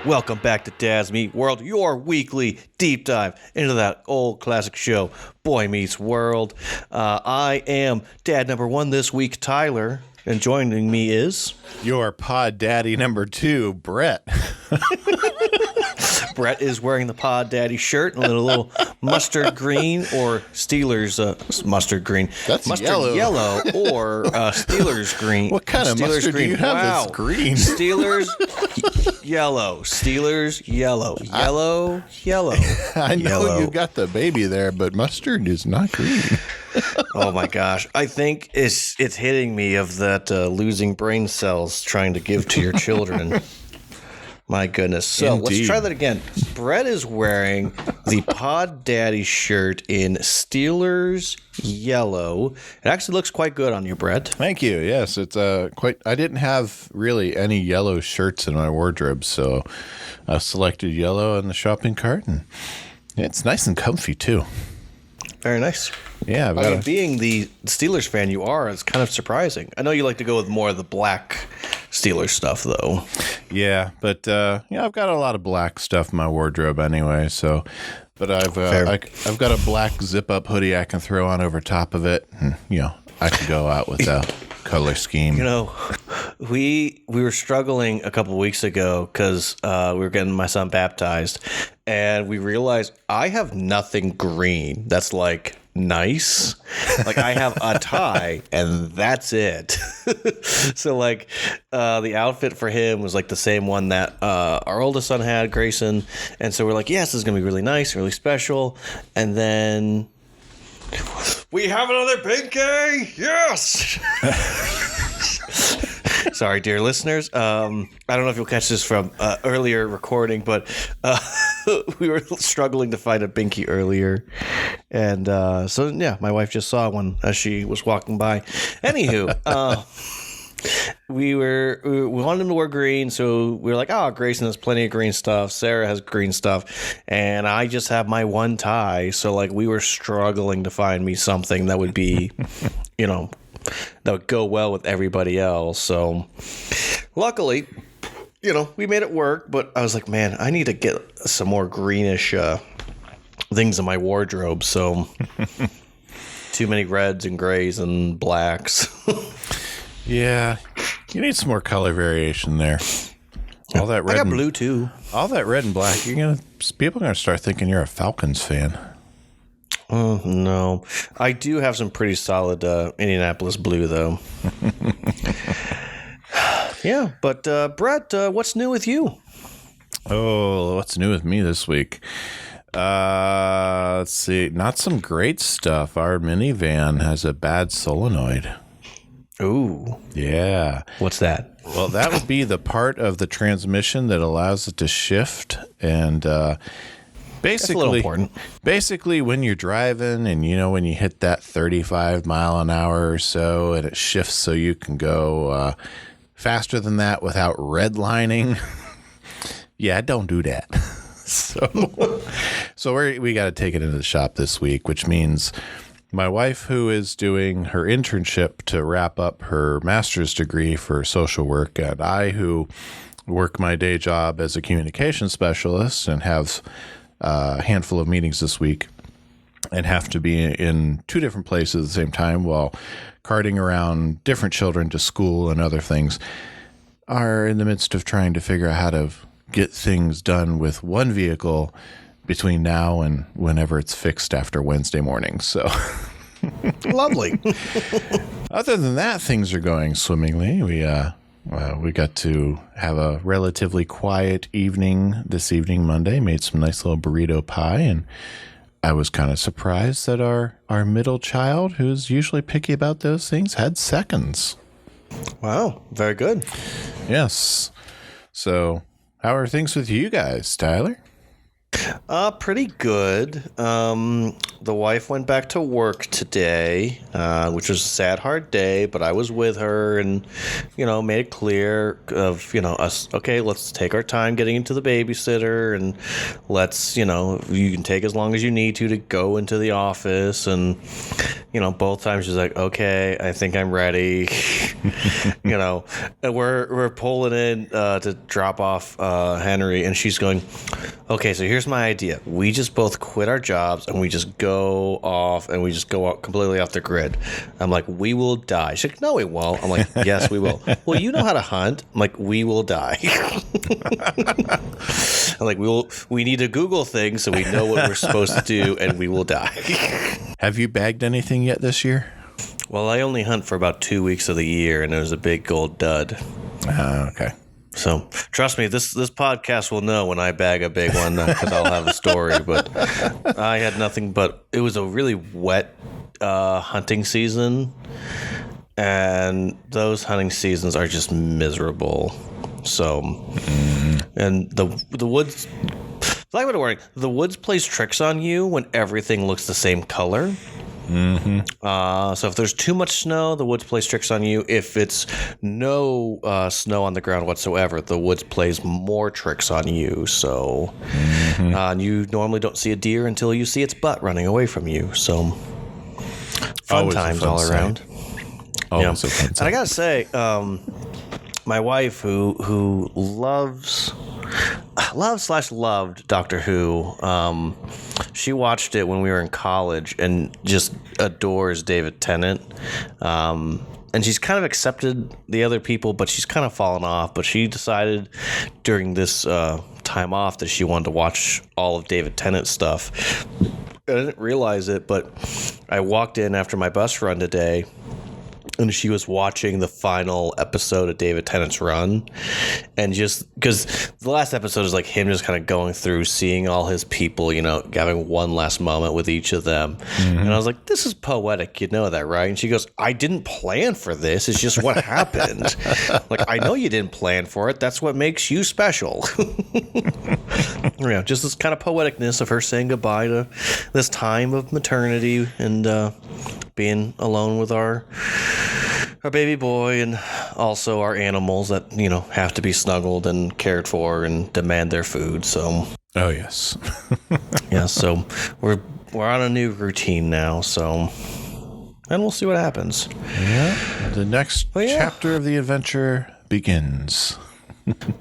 Welcome back to Dad's Meet World, your weekly deep dive into that old classic show, Boy Meets World. I am dad number one this week, Tyler, and joining me is... your pod daddy number two, Brett. Brett is wearing the Pod Daddy shirt in a little mustard green or Steelers mustard green. That's mustard yellow. Or Steelers green. What kind of Steelers mustard green. do you have Wow. that's green? Steelers yellow. Steelers yellow. Yellow. I know yellow. you got the baby there, but mustard is not green. Oh my gosh. I think it's hitting me of that losing brain cells trying to give to your children. My goodness. So Indeed. Let's try that again. Brett is wearing the Pod Daddy shirt in Steelers yellow. It actually looks quite good on you, Brett. Thank you. Yes, it's quite. I didn't have really any yellow shirts in my wardrobe, so I selected yellow in the shopping cart, and it's nice and comfy too. Very nice. Yeah, I mean, being the Steelers fan you are, it's kind of surprising. I know you like to go with more of the black Steelers stuff, though. yeah, but I've got a lot of black stuff in my wardrobe anyway. So, but I've got a black zip-up hoodie I can throw on over top of it, and I can go out with a color scheme. We were struggling a couple of weeks ago because we were getting my son baptized, and we realized I have nothing green that's like nice. Like I have a tie and that's it. So like the outfit for him was like the same one that our oldest son had, Grayson, and so we're like, yes, this is gonna be really nice, really special. And then we have another pinky. Yes. Sorry, dear listeners. I don't know if you'll catch this from earlier recording, but we were struggling to find a binky earlier. And so, my wife just saw one as she was walking by. Anywho, we wanted him to wear green, so we were like, Grayson has plenty of green stuff. Sarah has green stuff. And I just have my one tie. So, like, we were struggling to find me something that would be, that would go well with everybody else. So luckily, we made it work, but I was like, man, I need to get some more greenish things in my wardrobe. So too many reds and grays and blacks. Yeah, you need some more color variation there. All that red. I got blue too. All that red and black. People are gonna start thinking you're a Falcons fan. Oh, no. I do have some pretty solid Indianapolis blue, though. Yeah, but Brett, what's new with you? Oh, what's new with me this week? Let's see. Not some great stuff. Our minivan has a bad solenoid. Ooh. Yeah. What's that? Well, that would be the part of the transmission that allows it to shift, and basically, when you're driving and, when you hit that 35 mile an hour or so and it shifts so you can go faster than that without redlining, don't do that. So we got to take it into the shop this week, which means my wife, who is doing her internship to wrap up her master's degree for social work, and I, who work my day job as a communication specialist and have a handful of meetings this week and have to be in two different places at the same time while carting around different children to school and other things, are in the midst of trying to figure out how to get things done with one vehicle between now and whenever it's fixed after Wednesday morning. So Lovely. Other than that, things are going swimmingly. We got to have a relatively quiet evening this evening, Monday. Made some nice little burrito pie, and I was kind of surprised that our middle child, who's usually picky about those things, had seconds. Wow, very good. Yes. So, how are things with you guys, Tyler? Pretty good. The the wife went back to work today, which was a sad, hard day, but I was with her and, made it clear of, us, okay, let's take our time getting into the babysitter and let's, you can take as long as you need to go into the office. And, both times she's like, okay, I think I'm ready. And we're pulling in to drop off Henry, and she's going, okay, so here's my idea. We just both quit our jobs and we just go off and we just go out completely off the grid. I'm like, we will die. She's like, no, we won't. I'm like, yes, we will. Well, you know how to hunt. I'm like, we will die. I'm like, we need to Google things so we know what we're supposed to do, and we will die. Have you bagged anything yet this year? Well, I only hunt for about 2 weeks of the year, and it was a big gold dud. Okay. So trust me, this podcast will know when I bag a big one because I'll have a story. But I had nothing but it was a really wet hunting season, and those hunting seasons are just miserable. So, and the woods, like what I'm wearing, the woods plays tricks on you when everything looks the same color. So if there's too much snow, the woods plays tricks on you. If it's no snow on the ground whatsoever, the woods plays more tricks on you. So you normally don't see a deer until you see its butt running away from you. So fun Always times fun all sight. around. Always a fun And sight. I gotta say, my wife who loved Doctor Who. She watched it when we were in college and just adores David Tennant. And she's kind of accepted the other people, but she's kind of fallen off. But she decided during this time off that she wanted to watch all of David Tennant's stuff. I didn't realize it, but I walked in after my bus run today, and she was watching the final episode of David Tennant's run. And just because the last episode is like him just kind of going through, seeing all his people, having one last moment with each of them. And I was like, this is poetic. You know that, right? And she goes, I didn't plan for this. It's just what happened. Like, I know you didn't plan for it. That's what makes you special. Just this kind of poeticness of her saying goodbye to this time of maternity and being alone with our baby boy, and also our animals that have to be snuggled and cared for and demand their food. So Oh yes. yeah, so we're on a new routine now. So, and we'll see what happens. Yeah. The next chapter of the adventure begins.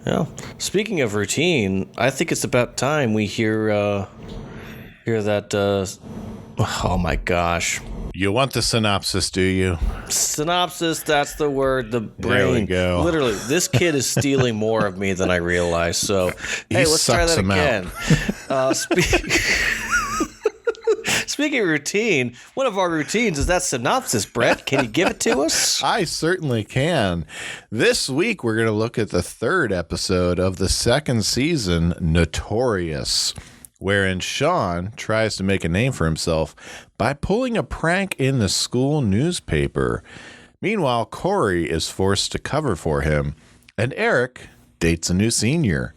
Yeah. Speaking of routine, I think it's about time we hear that. Oh my gosh. You want the synopsis, do you? Synopsis, that's the word. The brain. There we go. Literally, this kid is stealing more of me than I realize. So, hey, let's try sucks that him again. Speaking of routine, one of our routines is that synopsis, Brett. Can you give it to us? I certainly can. This week, we're going to look at the third episode of the second season, Notorious, wherein Shawn tries to make a name for himself by pulling a prank in the school newspaper. Meanwhile, Cory is forced to cover for him, and Eric dates a new senior.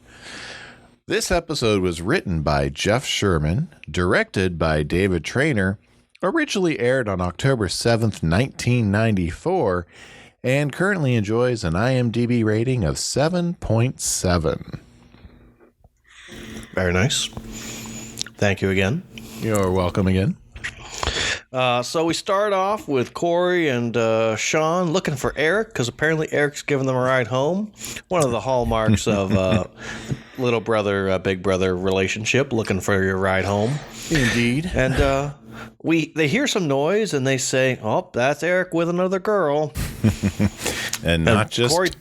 This episode was written by Jeff Sherman, directed by David Traynor, originally aired on October 7th, 1994, and currently enjoys an IMDb rating of 7.7. Very nice. Thank you again. You're welcome again. So we start off with Cory and Shawn looking for Eric because apparently Eric's giving them a ride home. One of the hallmarks of little brother, big brother relationship, looking for your ride home. Indeed. And they hear some noise and they say, "Oh, that's Eric with another girl." And not just Cory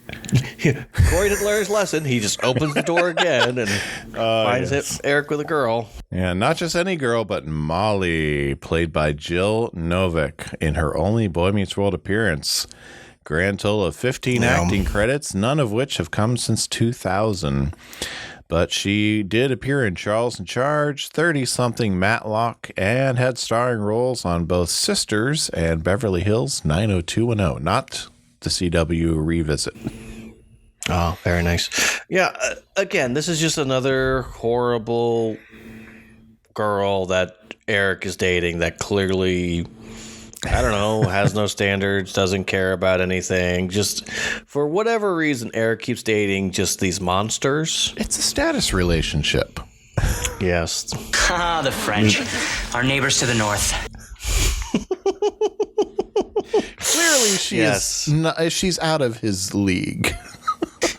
didn't learn his lesson. He just opens the door again and finds it Eric with a girl. Yeah, not just any girl, but Molly, played by Jill Novick in her only Boy Meets World appearance. Grand total of 15 acting credits, none of which have come since 2000. But she did appear in Charles in Charge, 30-something Matlock, and had starring roles on both Sisters and Beverly Hills 90210, not the CW revisit. Oh, very nice. Yeah, again, this is just another horrible girl that Eric is dating that clearly, I don't know, has no standards, doesn't care about anything. Just for whatever reason, Eric keeps dating just these monsters. It's a status relationship. Yes. Ah, the French. Our neighbors to the north. Clearly, she's out of his league.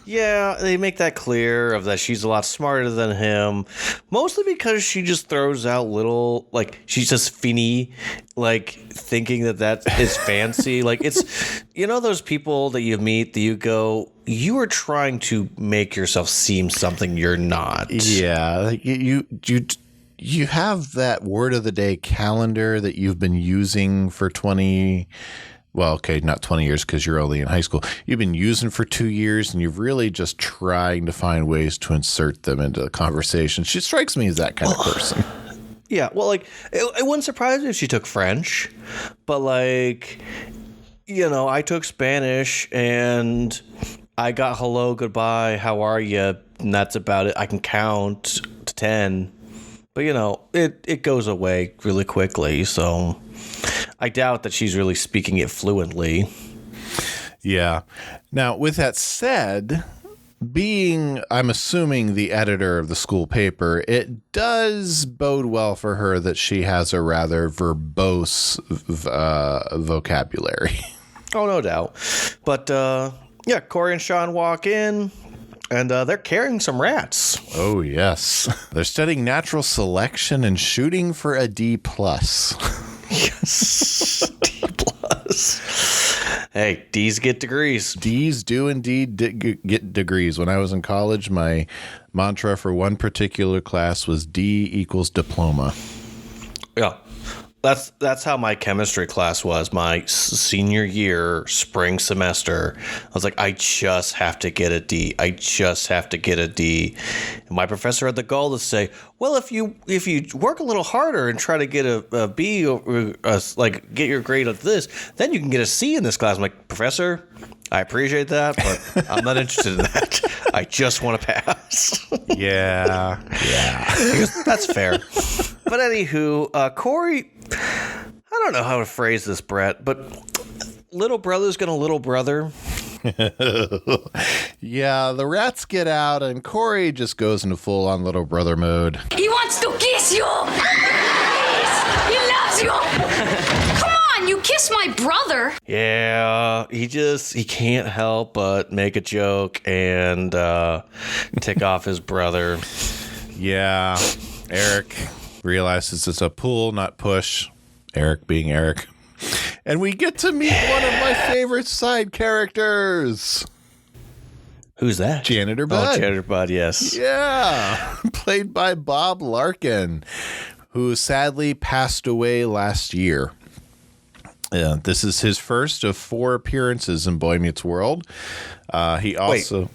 Yeah, they make that clear of that she's a lot smarter than him, mostly because she just throws out little, like, she's just finny, like, thinking that is fancy. Like, it's, you know, those people that you meet that you go, you are trying to make yourself seem something you're not. Yeah, like you have that word of the day calendar that you've been using for 20. Well, okay, not 20 years because you're only in high school. You've been using for 2 years, and you're really just trying to find ways to insert them into the conversation. She strikes me as that kind of person. Yeah, well, like, it wouldn't surprise me if she took French, but, like, you know, I took Spanish, and I got hello, goodbye, how are you, and that's about it. I can count to 10, but, you know, it goes away really quickly, so I doubt that she's really speaking it fluently. Yeah. Now, with that said, being, I'm assuming, the editor of the school paper, it does bode well for her that she has a rather verbose vocabulary. Oh, no doubt. But, yeah, Cory and Shawn walk in, and they're carrying some rats. Oh, yes. They're studying natural selection and shooting for a D+. Yes. D+. Hey, D's get degrees. D's do indeed get degrees. When I was in college, my mantra for one particular class was D equals diploma. Yeah. That's how my chemistry class was my senior year spring semester. I was like, I just have to get a D. I just have to get a D. And my professor had the goal to say, well, if you work a little harder and try to get a B or like get your grade of this, then you can get a C in this class. I'm like, Professor, I appreciate that, but I'm not interested in that. I just want to pass. Yeah. He goes, that's fair. But anywho, Cory, I don't know how to phrase this, Brett, but little brother's gonna little brother. Yeah, the rats get out and Cory just goes into full-on little brother mode. He wants to kiss you! He loves you! Come on, you kiss my brother! Yeah, he can't help but make a joke and tick off his brother. Yeah, Eric realizes it's a pull, not push. Eric being Eric. And we get to meet one of my favorite side characters. Who's that? Janitor Bud. Oh, Janitor Bud, yes. Yeah, played by Bob Larkin, who sadly passed away last year. This is his first of 4 appearances in Boy Meets World. He also... Wait.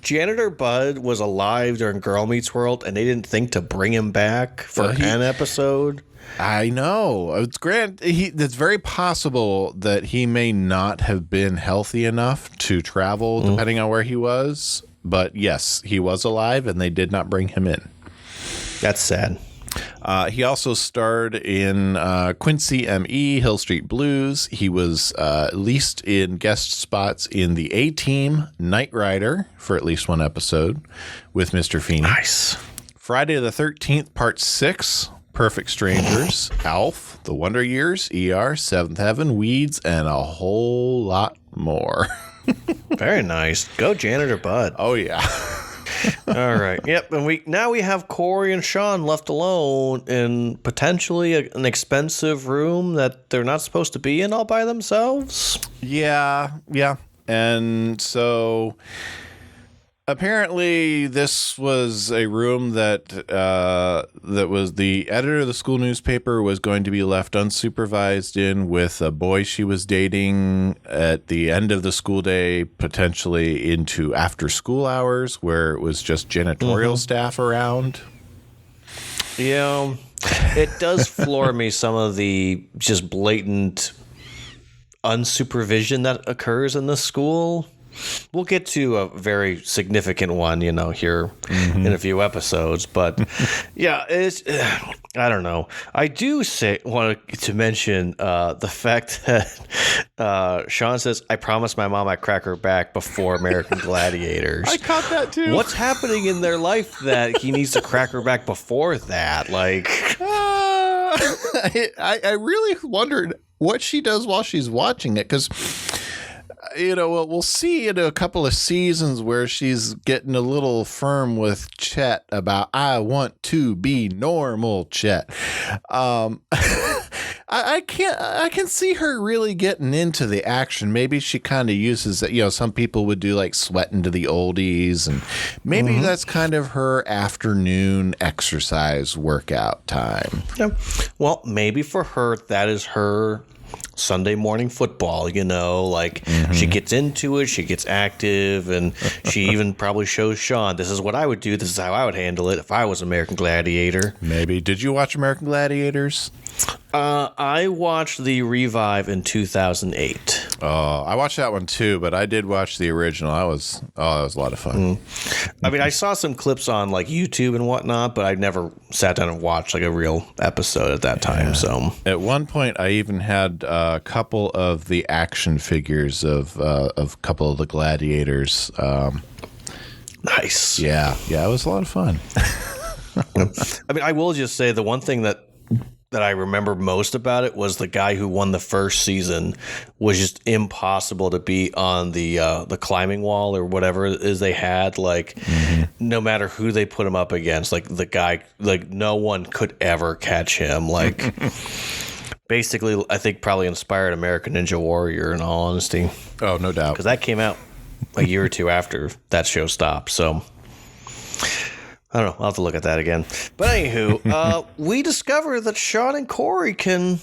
Janitor Bud was alive during Girl Meets World, and they didn't think to bring him back for an episode. I know. It's it's very possible that he may not have been healthy enough to travel, depending on where he was. But yes, he was alive, and they did not bring him in. That's sad. He also starred in Quincy M.E., Hill Street Blues. He was at least in guest spots in the A-Team, Knight Rider, for at least one episode with Mr. Feeney. Nice. Friday the 13th, Part 6, Perfect Strangers, Alf, The Wonder Years, ER, Seventh Heaven, Weeds, and a whole lot more. Very nice. Go Janitor Bud. Oh, yeah. All right. Yep. And we have Cory and Shawn left alone in potentially an expensive room that they're not supposed to be in all by themselves. Yeah. And so apparently this was a room that was the editor of the school newspaper was going to be left unsupervised in with a boy she was dating at the end of the school day, potentially into after school hours where it was just janitorial staff around. Yeah. It does floor me, some of the just blatant unsupervision that occurs in this school. We'll get to a very significant one, here in a few episodes. But yeah, it's I don't know. I do want to mention the fact that Shawn says, "I promised my mom I'd crack her back before American Gladiators." I caught that too. What's happening in their life that he needs to crack her back before that? Like, I really wondered what she does while she's watching it, because we'll see in a couple of seasons where she's getting a little firm with Chet about, I want to be normal, Chet. I can see her really getting into the action. Maybe she kind of uses it. Some people would do like sweating to the oldies, and maybe that's kind of her afternoon exercise workout time. Yeah. Well, maybe for her, that is her Sunday morning football, she gets into it, she gets active, and she even probably shows Shawn, this is what I would do, this is how I would handle it if I was American Gladiator. Maybe. Did you watch American Gladiators? I watched the revive in 2008. Oh, I watched that one too, but I did watch the original. That was a lot of fun. I mean, I saw some clips on like YouTube and whatnot, but I never sat down and watched like a real episode at that time. So at one point, I even had a couple of the action figures of a couple of the gladiators. Nice. Yeah, it was a lot of fun. I mean, I will just say the one thing that I remember most about it was the guy who won the first season was just impossible to beat on the climbing wall or whatever it is they had. Like, no matter who they put him up against, like the guy, like no one could ever catch him. Like, basically, I think probably inspired American Ninja Warrior, in all honesty. Oh, no doubt. Because that came out a year or two after that show stopped. So I don't know. I'll have to look at that again. But anywho, we discover that Shawn and Cory can,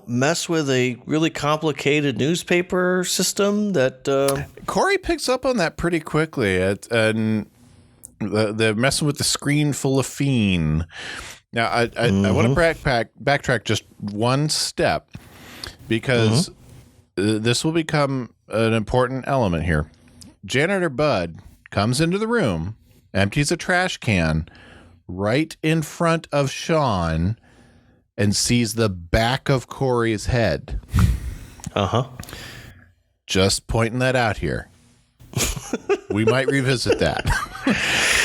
mess with a really complicated newspaper system that... Cory picks up on that pretty quickly. And they're messing with the screen full of fiend. Now, I want to backtrack just one step, because this will become an important element here. Janitor Bud comes into the room, empties a trash can right in front of Shawn, and sees the back of Cory's head. Just pointing that out here. We might revisit that.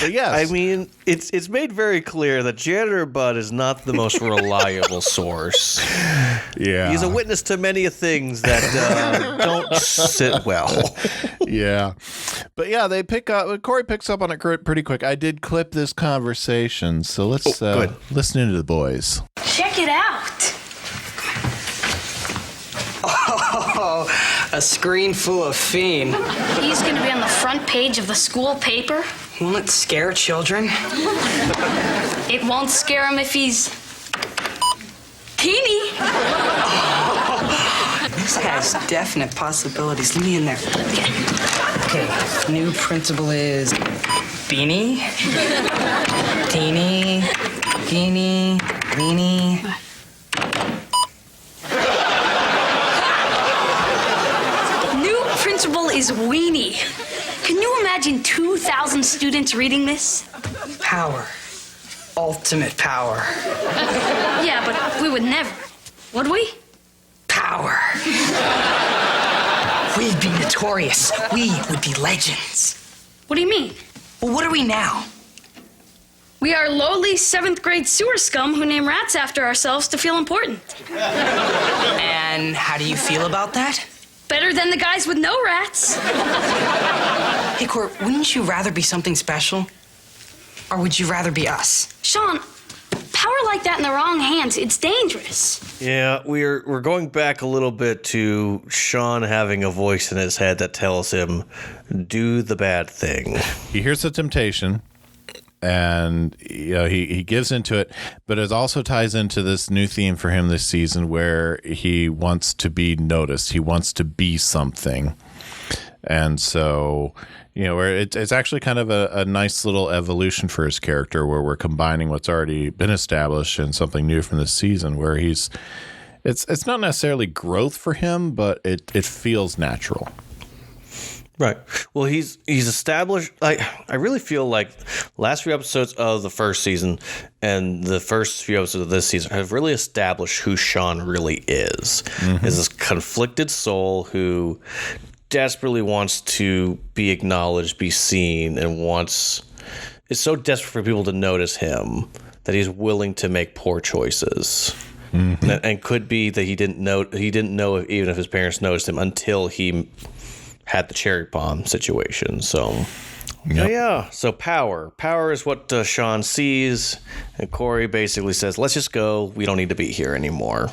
But yes. I mean, it's made very clear that Janitor Bud is not the most reliable source. Yeah. He's a witness to many things that don't sit well. Yeah. But yeah, Cory picks up on it pretty quick. I did clip this conversation, so let's listen into the boys. Check it out. Oh, a screen full of fiend. He's going to be on the front page of the school paper. Won't it scare children? It won't scare him if he's teeny. This has definite possibilities. Leave me in there. Okay, new principal is Beanie, Teeny, Geenie, Weenie. New principal is Weenie. Can you imagine 2,000 students reading this? Power. Ultimate power. Yeah, but we would never. Would we? Power. We'd be notorious. We would be legends. What do you mean? Well, what are we now? We are lowly 7th grade sewer scum who name rats after ourselves to feel important. And how do you feel about that? Better than the guys with no rats. Hey, Cory, wouldn't you rather be something special? Or would you rather be us? Shawn, power like that in the wrong hands, it's dangerous. Yeah, we're going back a little bit to Shawn having a voice in his head that tells him, do the bad thing. He hears the temptation, and he gives into it, but it also ties into this new theme for him this season where he wants to be noticed. He wants to be something. And so, where it's actually kind of a nice little evolution for his character, where we're combining what's already been established and something new from this season, where it's not necessarily growth for him, but it feels natural. Right. Well, he's established. I really feel like last few episodes of the first season and the first few episodes of this season have really established who Shawn really is. Is this conflicted soul who desperately wants to be acknowledged, be seen, and is so desperate for people to notice him that he's willing to make poor choices. And could be that he didn't know even if his parents noticed him until he had the cherry bomb situation. So so power is what Shawn sees, and Cory basically says, let's just go, we don't need to be here anymore.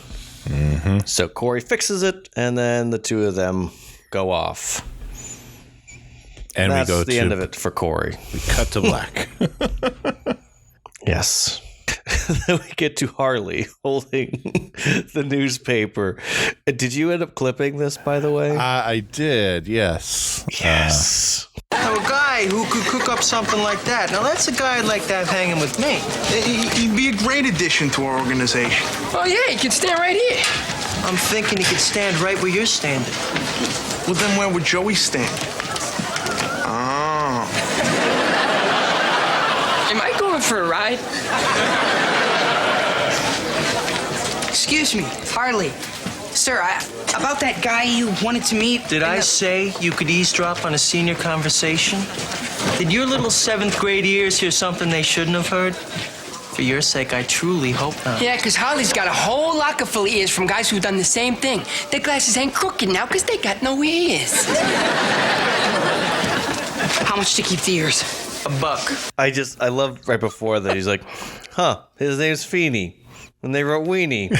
So Cory fixes it, and then the two of them go off, and that's the end of it for Cory. We cut to black. Yes. Then we get to Harley holding the newspaper. Did you end up clipping this, by the way? I did, yes. Yes. Now, a guy who could cook up something like that. Now, that's a guy I'd like to have hanging with me. He'd be a great addition to our organization. Oh, yeah, he can stand right here. I'm thinking he could stand right where you're standing. Well, then where would Joey stand? Oh. Am I going for a ride? Excuse me, Harley. Sir, about that guy you wanted to meet... Did I say you could eavesdrop on a senior conversation? Did your little 7th grade ears hear something they shouldn't have heard? For your sake, I truly hope not. Yeah, because Harley's got a whole locker full of ears from guys who've done the same thing. Their glasses ain't crooked now because they got no ears. How much to keep the ears? $1. I love right before that he's like, his name's Feeney. And they wrote Weenie.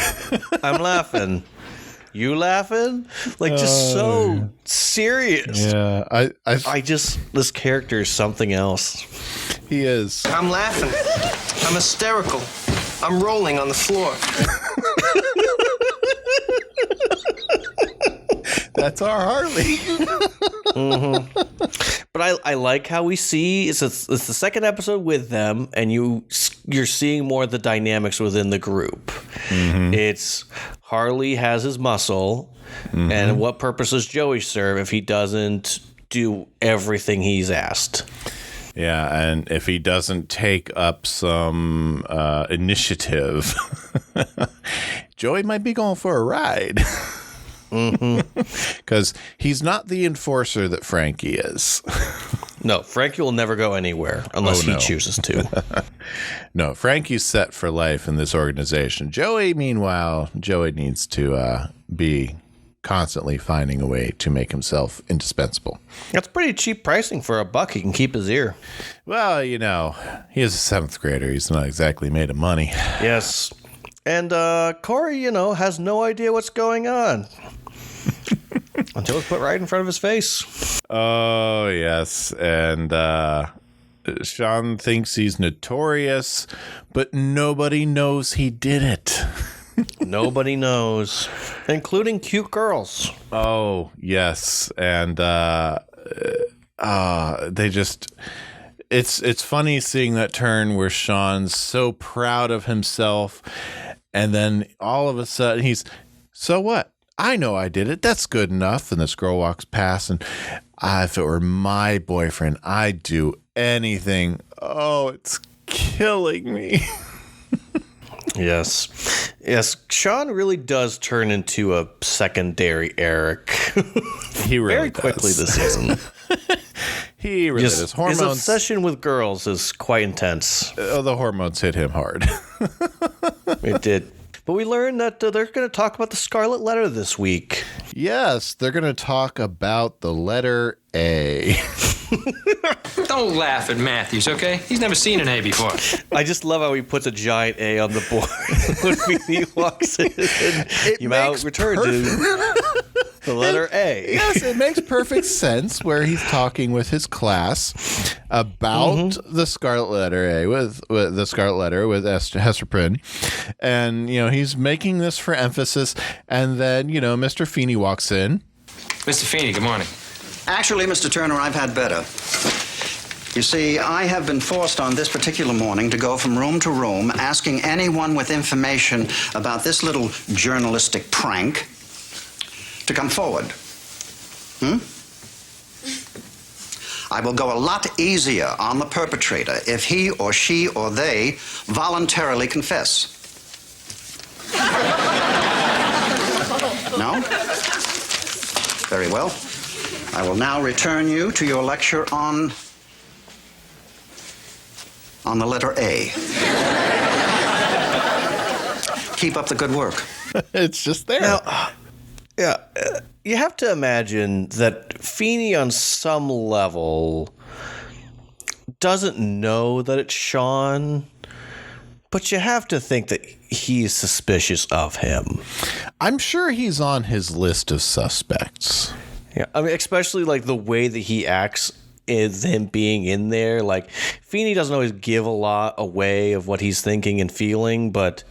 I'm laughing. You laughing? Like, just so serious. Yeah, this character is something else. He is. I'm laughing. I'm hysterical. I'm rolling on the floor. That's our Harley. But I like how we see it's the second episode with them, and you're seeing more of the dynamics within the group. It's Harley has his muscle, and what purpose does Joey serve if he doesn't do everything he's asked? Yeah, and if he doesn't take up some initiative, Joey might be going for a ride. Because he's not the enforcer that Frankie is. No, Frankie will never go anywhere unless he chooses to. No, Frankie's set for life in this organization. Joey, meanwhile, needs to be constantly finding a way to make himself indispensable. That's pretty cheap pricing for $1. He can keep his ear. Well, he is a 7th grader. He's not exactly made of money. Yes. And Cory, has no idea what's going on. Until it's put right in front of his face. Oh, yes. And Shawn thinks he's notorious, but nobody knows he did it. Nobody knows, including cute girls. Oh, yes. And they just... It's funny seeing that turn where Shawn's so proud of himself, and then all of a sudden he's, so what? I know I did it. That's good enough. And this girl walks past, and if it were my boyfriend, I'd do anything. Oh, it's killing me. Yes. Shawn really does turn into a secondary Eric. He really very quickly this season. He really does. His obsession with girls is quite intense. The hormones hit him hard. It did. But we learned that they're going to talk about the Scarlet Letter this week. Yes, they're going to talk about the letter A. Don't laugh at Matthews, okay? He's never seen an A before. I just love how he puts a giant A on the board when he walks in. You now return to the letter A. Yes, it makes perfect sense where he's talking with his class about the Scarlet Letter A with the Scarlet Letter with Hester Prynne. And, he's making this for emphasis. And then, Mr. Feeney walks in. Mr. Feeney, good morning. Actually, Mr. Turner, I've had better. You see, I have been forced on this particular morning to go from room to room asking anyone with information about this little journalistic prank to come forward. I will go a lot easier on the perpetrator if he or she or they voluntarily confess. No? Very well. I will now return you to your lecture on the letter A. Keep up the good work. It's just there. Now, yeah, you have to imagine that Feeney on some level doesn't know that it's Shawn, but you have to think that he's suspicious of him. I'm sure he's on his list of suspects. Yeah, I mean, especially like the way that he acts is him being in there. Like, Feeney doesn't always give a lot away of what he's thinking and feeling, but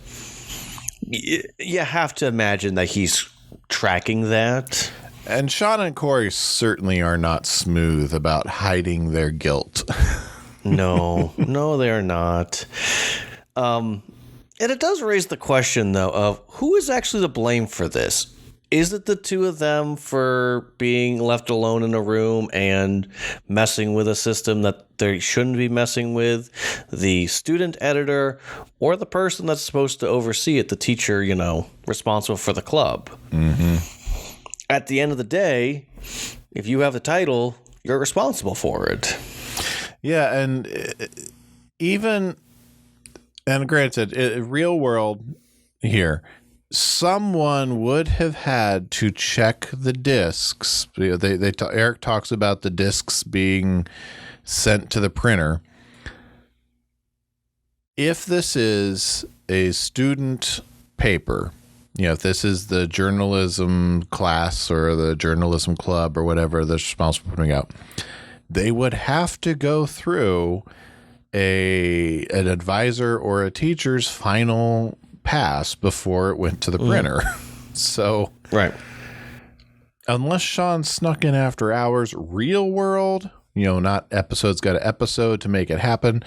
you have to imagine that he's tracking that. And Shawn and Cory certainly are not smooth about hiding their guilt. No, they're not. And it does raise the question, though, of who is actually to blame for this? Is it the two of them for being left alone in a room and messing with a system that they shouldn't be messing with? The student editor or the person that's supposed to oversee it, the teacher, responsible for the club? Mm-hmm. At the end of the day, if you have the title, you're responsible for it. Yeah, and granted, real world here, someone would have had to check the discs. Eric talks about the discs being sent to the printer. If this is a student paper, if this is the journalism class or the journalism club or whatever that's responsible for putting out, they would have to go through an advisor or a teacher's final pass before it went to the printer. So, right. Unless Shawn snuck in after hours, real world, not episode's got an episode to make it happen,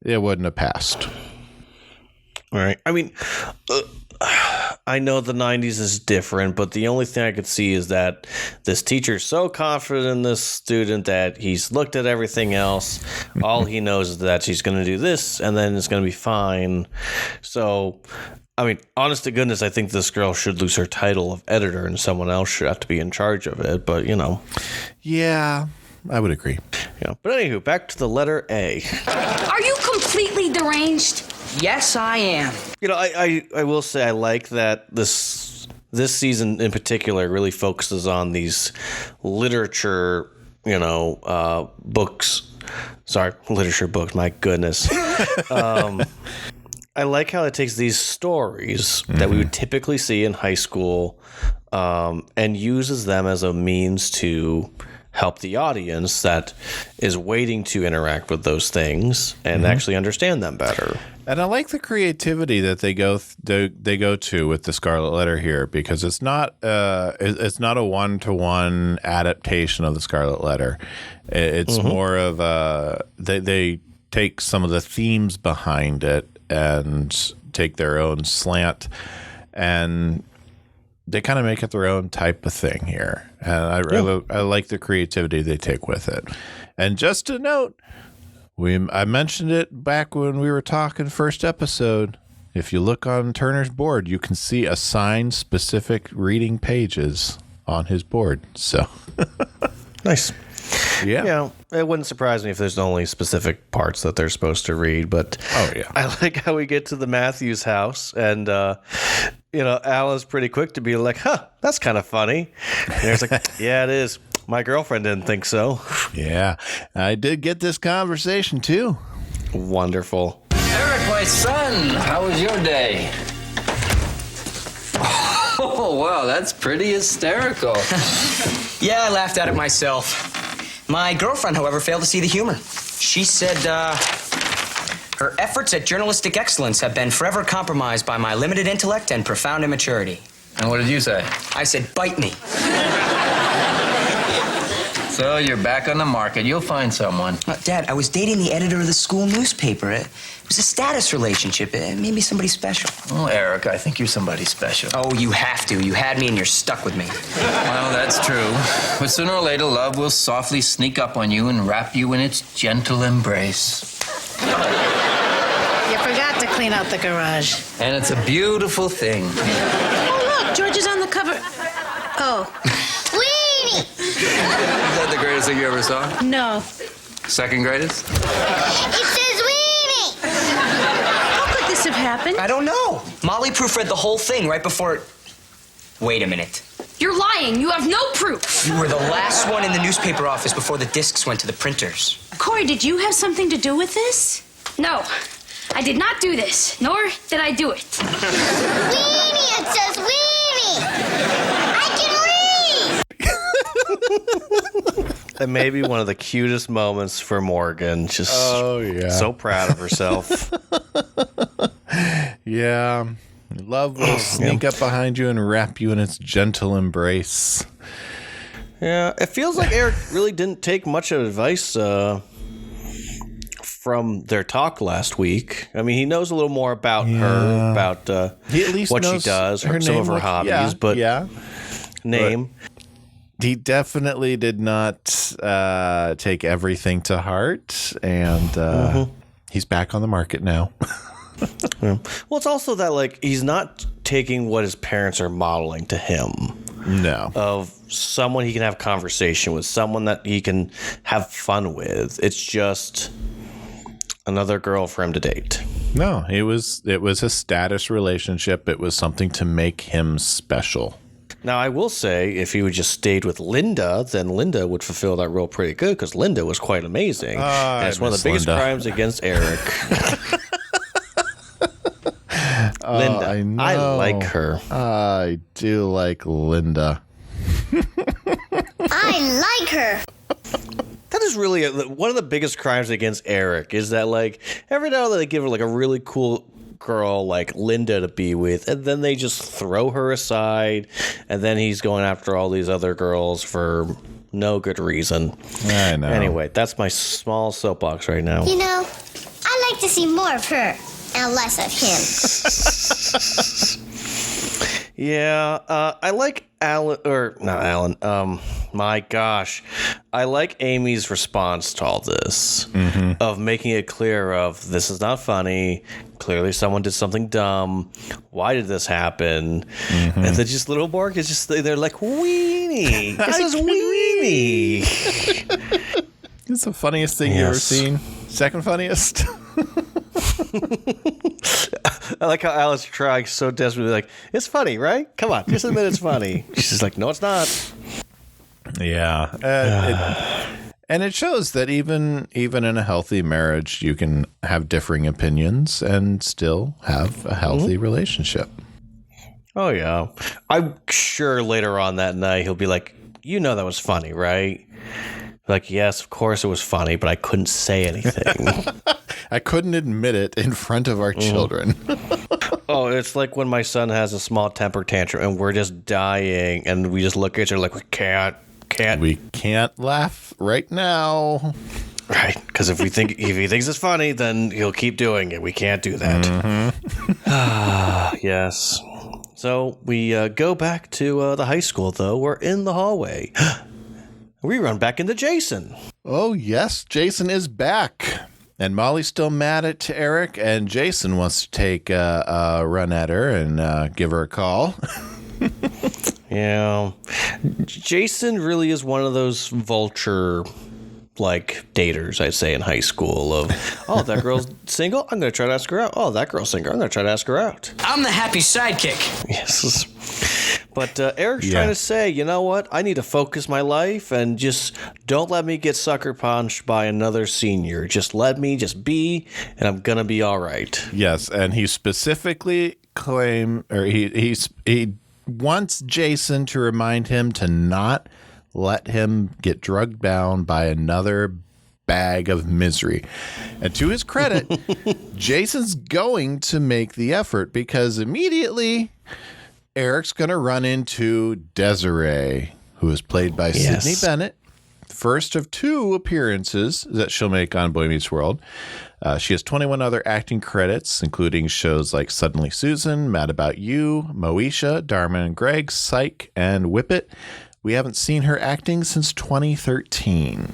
it wouldn't have passed. All right. I mean, I know the 90s is different, but the only thing I could see is that this teacher's so confident in this student that he's looked at everything else. All he knows is that she's going to do this and then it's going to be fine. So, I mean, honest to goodness, I think this girl should lose her title of editor and someone else should have to be in charge of it. But, Yeah, I would agree. Yeah. But anywho, back to the letter A. Are you completely deranged? Yes, I am. I will say I like that this season in particular really focuses on these literature, books. Sorry, literature books. My goodness. I like how it takes these stories that we would typically see in high school and uses them as a means to help the audience that is waiting to interact with those things and actually understand them better. And I like the creativity that they go to with the Scarlet Letter here, because it's not a one-to-one adaptation of the Scarlet Letter. It's more of they take some of the themes behind it and take their own slant, and they kind of make it their own type of thing here. And I like the creativity they take with it. And just a note, I mentioned it back when we were talking first episode. If you look on Turner's board, you can see assigned specific reading pages on his board. So nice. Yeah. It wouldn't surprise me if there's only specific parts that they're supposed to read, but I like how we get to the Matthews house and, Alan's pretty quick to be like, that's kind of funny. And there's like, yeah, it is. My girlfriend didn't think so. Yeah, I did get this conversation too. Wonderful. Eric, my son, how was your day? Oh, wow, that's pretty hysterical. Yeah, I laughed at it myself. My girlfriend, however, failed to see the humor. She said, her efforts at journalistic excellence have been forever compromised by my limited intellect and profound immaturity. And what did you say? I said, bite me. So you're back on the market. You'll find someone. Dad, I was dating the editor of the school newspaper. It was a status relationship. It made me somebody special. Oh, Eric, I think you're somebody special. Oh, you have to. You had me and you're stuck with me. Well, that's true. But sooner or later, love will softly sneak up on you and wrap you in its gentle embrace. You forgot to clean out the garage. And it's a beautiful thing. Oh, look, George is on the cover. Oh. Weenie! Is that the greatest thing you ever saw? No. Second greatest? It says weenie! How could this have happened? I don't know. Molly proofread the whole thing right before it... Wait a minute. You're lying. You have no proof. You were the last one in the newspaper office before the discs went to the printers. Corey, did you have something to do with this? No, I did not do this, nor did I do it. Weenie! It says weenie! I can read! And maybe one of the cutest moments for Morgan. Just so proud of herself. Yeah. Love will sneak up behind you and wrap you in its gentle embrace. Yeah, it feels like Eric really didn't take much of advice from their talk last week. I mean, he knows a little more about her, about he at least what she knows does, her some name, of her like- hobbies, but name. But he definitely did not take everything to heart, and he's back on the market now. Yeah. Well, it's also that, like, he's not taking what his parents are modeling to him. No. Of someone he can have conversation with, someone that he can have fun with. It's just another girl for him to date. No, it was a status relationship. It was something to make him special. Now, I will say, if he would just stayed with Linda, then Linda would fulfill that role pretty good, because Linda was quite amazing. And it's one of the biggest crimes against Eric. Linda, I know. I like her. I do like Linda. I like her. That is really one of the biggest crimes against Eric, is that, like, every now and then they give her, like, a really cool girl like Linda to be with, and then they just throw her aside, and then he's going after all these other girls for no good reason. I know. Anyway, that's my small soapbox right now. You know, I like to see more of her and less of him. Yeah, I like my gosh. I like Amy's response to all this, of making it clear of, this is not funny. Clearly someone did something dumb. Why did this happen? And then just little Mark is just, they're like, weenie. This is weenie. It's the funniest thing you've ever seen. Second funniest. I like how Alice trying so desperately, like, it's funny, right? Come on, just admit it's funny. She's just like, no, it's not. Yeah. And it shows that even in a healthy marriage, you can have differing opinions and still have a healthy relationship. Oh, yeah. I'm sure later on that night, he'll be like, you know that was funny, right? Like, yes, of course it was funny, but I couldn't say anything. I couldn't admit it in front of our children. Oh, it's like when my son has a small temper tantrum and we're just dying and we just look at each other like, we can't. We can't laugh right now. Right, because if he thinks it's funny, then he'll keep doing it. We can't do that. Yes. So we go back to the high school, though. We're in the hallway. We run back into Jason. Oh, yes, Jason is back. And Molly's still mad at Eric, and Jason wants to take a run at her and give her a call. Yeah. Jason really is one of those vulture, like, daters, I'd say, in high school of, oh, that girl's single? I'm going to try to ask her out. Oh, that girl's single? I'm going to try to ask her out. I'm the happy sidekick. Yes. But Eric's trying to say, you know what? I need to focus my life and just don't let me get sucker punched by another senior. Just let me just be, and I'm going to be all right. Yes, and he specifically he wants Jason to remind him to not let him get drugged down by another bag of misery. And to his credit, Jason's going to make the effort, because immediately Eric's going to run into Desiree, who is played by Sydney Bennett, first of 2 appearances that she'll make on Boy Meets World. She has 21 other acting credits, including shows like Suddenly Susan, Mad About You, Moesha, Dharma and Greg, Psych, and Whip It. We haven't seen her acting since 2013.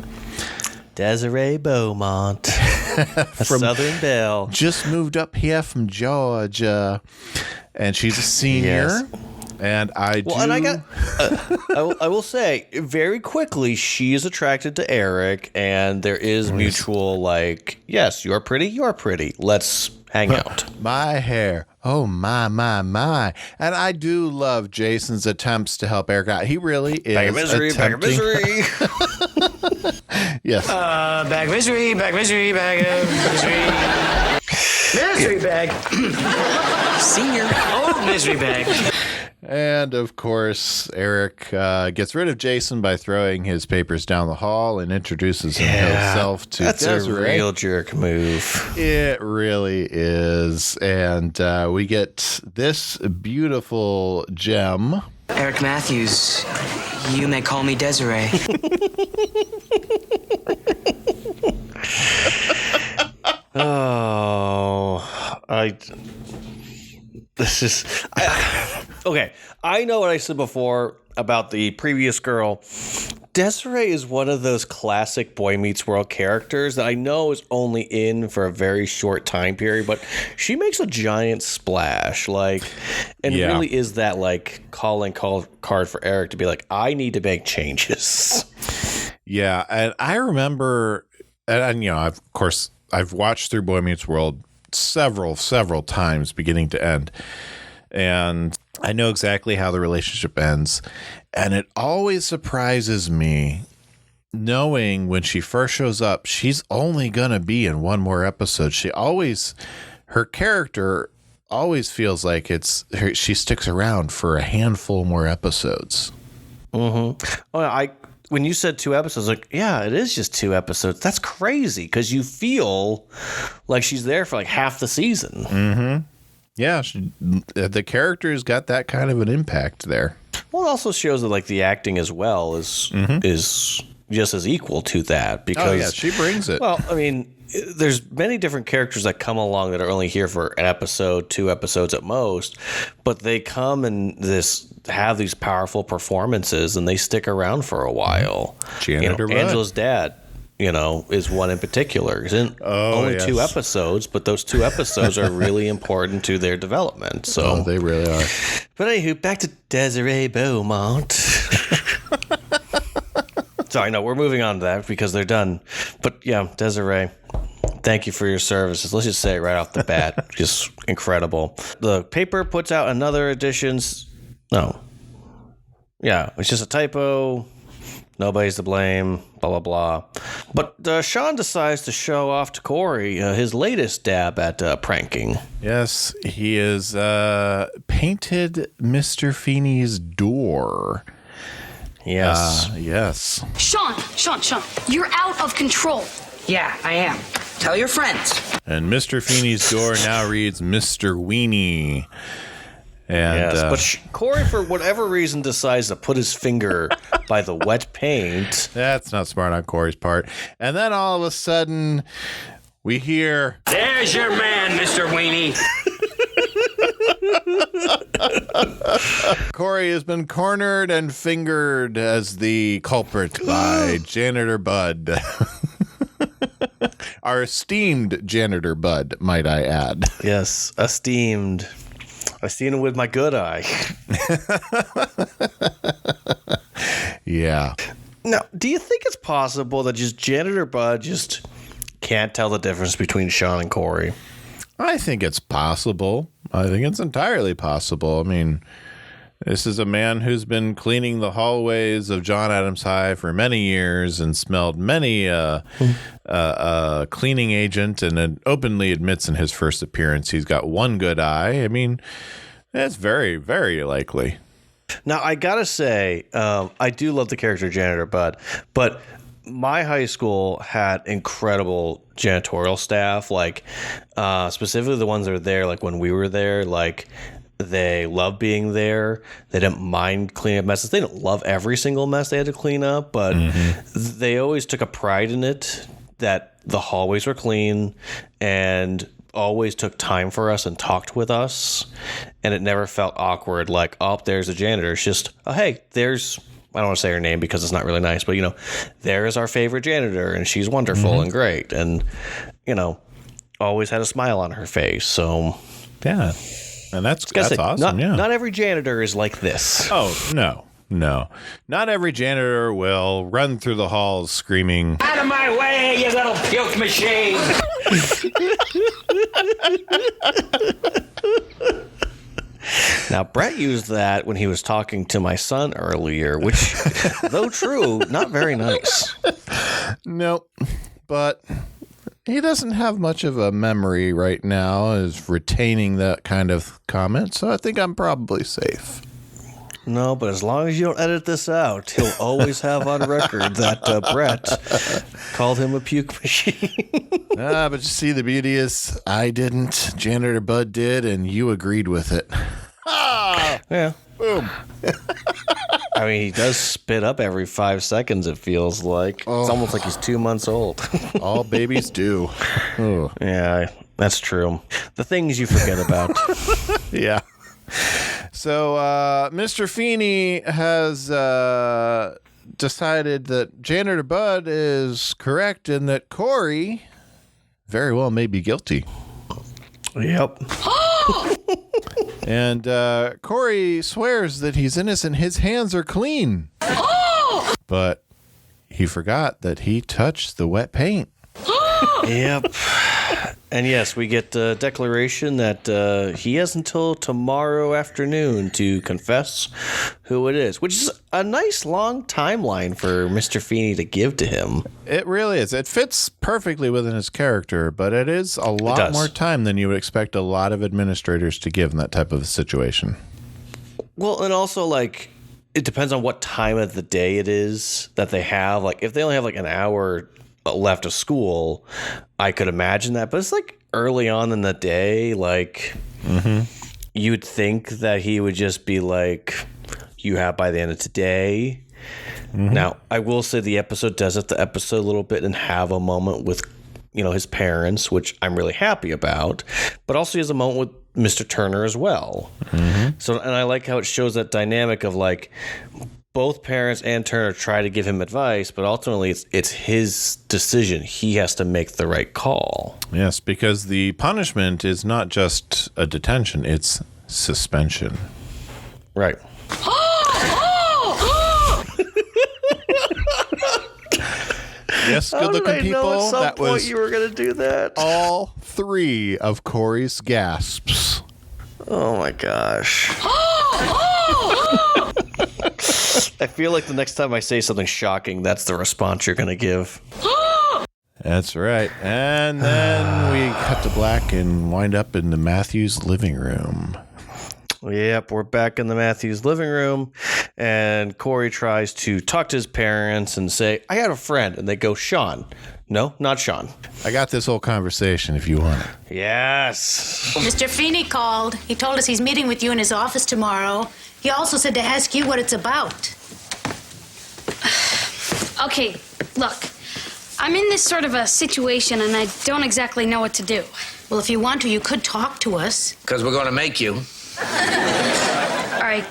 Desiree Beaumont, from Southern Belle. Just moved up here from Georgia, and she's a senior. Yes. And I will say very quickly, she is attracted to Eric, and there is mutual yes, you're pretty. Let's hang out. My hair. Oh, my. And I do love Jason's attempts to help Eric out. He really is. Bag of misery. Yes. Bag of misery, bag of misery, bag of misery. Misery bag. Senior. Oh, misery bag. And, of course, Eric gets rid of Jason by throwing his papers down the hall and introduces himself to Desiree. That's a real jerk move. It really is. And we get this beautiful gem. Eric Matthews, you may call me Desiree. Okay, I know what I said before about the previous girl. Desiree is one of those classic Boy Meets World characters that I know is only in for a very short time period, but she makes a giant splash, really is that calling card for Eric to be like, I need to make changes. Yeah, and I remember, and of course, I've watched through Boy Meets World several times, beginning to end, and I know exactly how the relationship ends, and it always surprises me knowing when she first shows up, she's only going to be in one more episode. Her character always feels like she sticks around for a handful more episodes. Mm-hmm. Well, when you said 2 episodes, it is just 2 episodes. That's crazy because you feel like she's there for half the season. Mm-hmm. Yeah, the character's got that kind of an impact there. Well, it also shows that the acting as well is just as equal to that because she brings it. Well, I mean, there's many different characters that come along that are only here for an episode, 2 episodes at most, but they come and have these powerful performances and they stick around for a while. Angela's dad. Is one in particular. It's only 2 episodes, but those 2 episodes are really important to their development. So they really are. But anywho, back to Desiree Beaumont. Sorry, no, we're moving on to that because they're done. But yeah, Desiree, thank you for your services. Let's just say it right off the bat. Just incredible. The paper puts out another edition. No. Yeah, it's just a typo. Nobody's to blame, blah, blah, blah. But Shawn decides to show off to Cory his latest dab at pranking. Yes, he is painted Mr. Feeney's door. Yes. Yes. Shawn, you're out of control. Yeah, I am. Tell your friends. And Mr. Feeney's door now reads Mr. Weenie. And, yes, but Cory, for whatever reason, decides to put his finger by the wet paint. That's not smart on Cory's part. And then all of a sudden, we hear, "There's your man, Mr. Weenie." Cory has been cornered and fingered as the culprit by Janitor Bud. Our esteemed Janitor Bud, might I add. Yes, esteemed. I seen him with my good eye. Yeah. Now, do you think it's possible that just Janitor Bud just can't tell the difference between Shawn and Cory? I think it's possible. I think it's entirely possible. I mean, this is a man who's been cleaning the hallways of John Adams High for many years and smelled many cleaning agent, and then openly admits in his first appearance he's got one good eye. I mean, that's very, very likely. Now, I gotta say, I do love the character Janitor Bud, but my high school had incredible janitorial staff, specifically the ones that were there, when we were there, They loved being there. They didn't mind cleaning up messes. They didn't love every single mess they had to clean up, but they always took a pride in it that the hallways were clean and always took time for us and talked with us. And it never felt awkward like, oh, there's a janitor. It's just, oh, hey, there's... I don't want to say her name because it's not really nice, but, there's our favorite janitor, and she's wonderful and great. And, always had a smile on her face. So, yeah. And that's awesome. Not every janitor is like this. Oh, no. Not every janitor will run through the halls screaming, "Out of my way, you little puke machine!" Now, Brett used that when he was talking to my son earlier, which, though true, not very nice. Nope. But he doesn't have much of a memory right now as retaining that kind of comment, so I think I'm probably safe. No, but as long as you don't edit this out, he'll always have on record that Brett called him a puke machine. But you see, the beauty is I didn't, Janitor Bud did, and you agreed with it. Yeah. Boom. I mean, he does spit up every 5 seconds, it feels like. It's almost like he's 2 months old. All babies do. Oh. Yeah, that's true. The things you forget about. Yeah. So, Mr. Feeney has decided that Janitor Bud is correct and that Cory very well may be guilty. Yep. And Cory swears that he's innocent. His hands are clean. But he forgot that he touched the wet paint. Yep. And yes, we get a declaration that he has until tomorrow afternoon to confess who it is, which is a nice long timeline for Mr. Feeney to give to him. It really is. It fits perfectly within his character, but it is a lot more time than you would expect a lot of administrators to give in that type of a situation. Well, and also, like, it depends on what time of the day it is that they have. Like, if they only have like an hour left of school, I could imagine that, but it's like early on in the day, like you'd think that he would just be like, you have by the end of today. Now, I will say the episode does up the episode a little bit and have a moment with, his parents, which I'm really happy about, but also he has a moment with Mr. Turner as well. So, and I like how it shows that dynamic of like, both parents and Turner try to give him advice, but ultimately it's his decision. He has to make the right call. Yes, because the punishment is not just a detention, it's suspension. Right. Yes, good-looking people. That was you were going to do that. All 3 of Cory's gasps. Oh my gosh. I feel like the next time I say something shocking, that's the response you're going to give. That's right. And then we cut to black and wind up in the Matthews living room. Yep, we're back in the Matthews living room, and Cory tries to talk to his parents and say, I got a friend, and they go, Shawn. No, not Shawn. I got this whole conversation if you want it. Yes. Mr. Feeney called. He told us he's meeting with you in his office tomorrow. He also said to ask you what it's about. Okay, look. I'm in this sort of a situation, and I don't exactly know what to do. Well, if you want to, you could talk to us. Because we're going to make you. All right.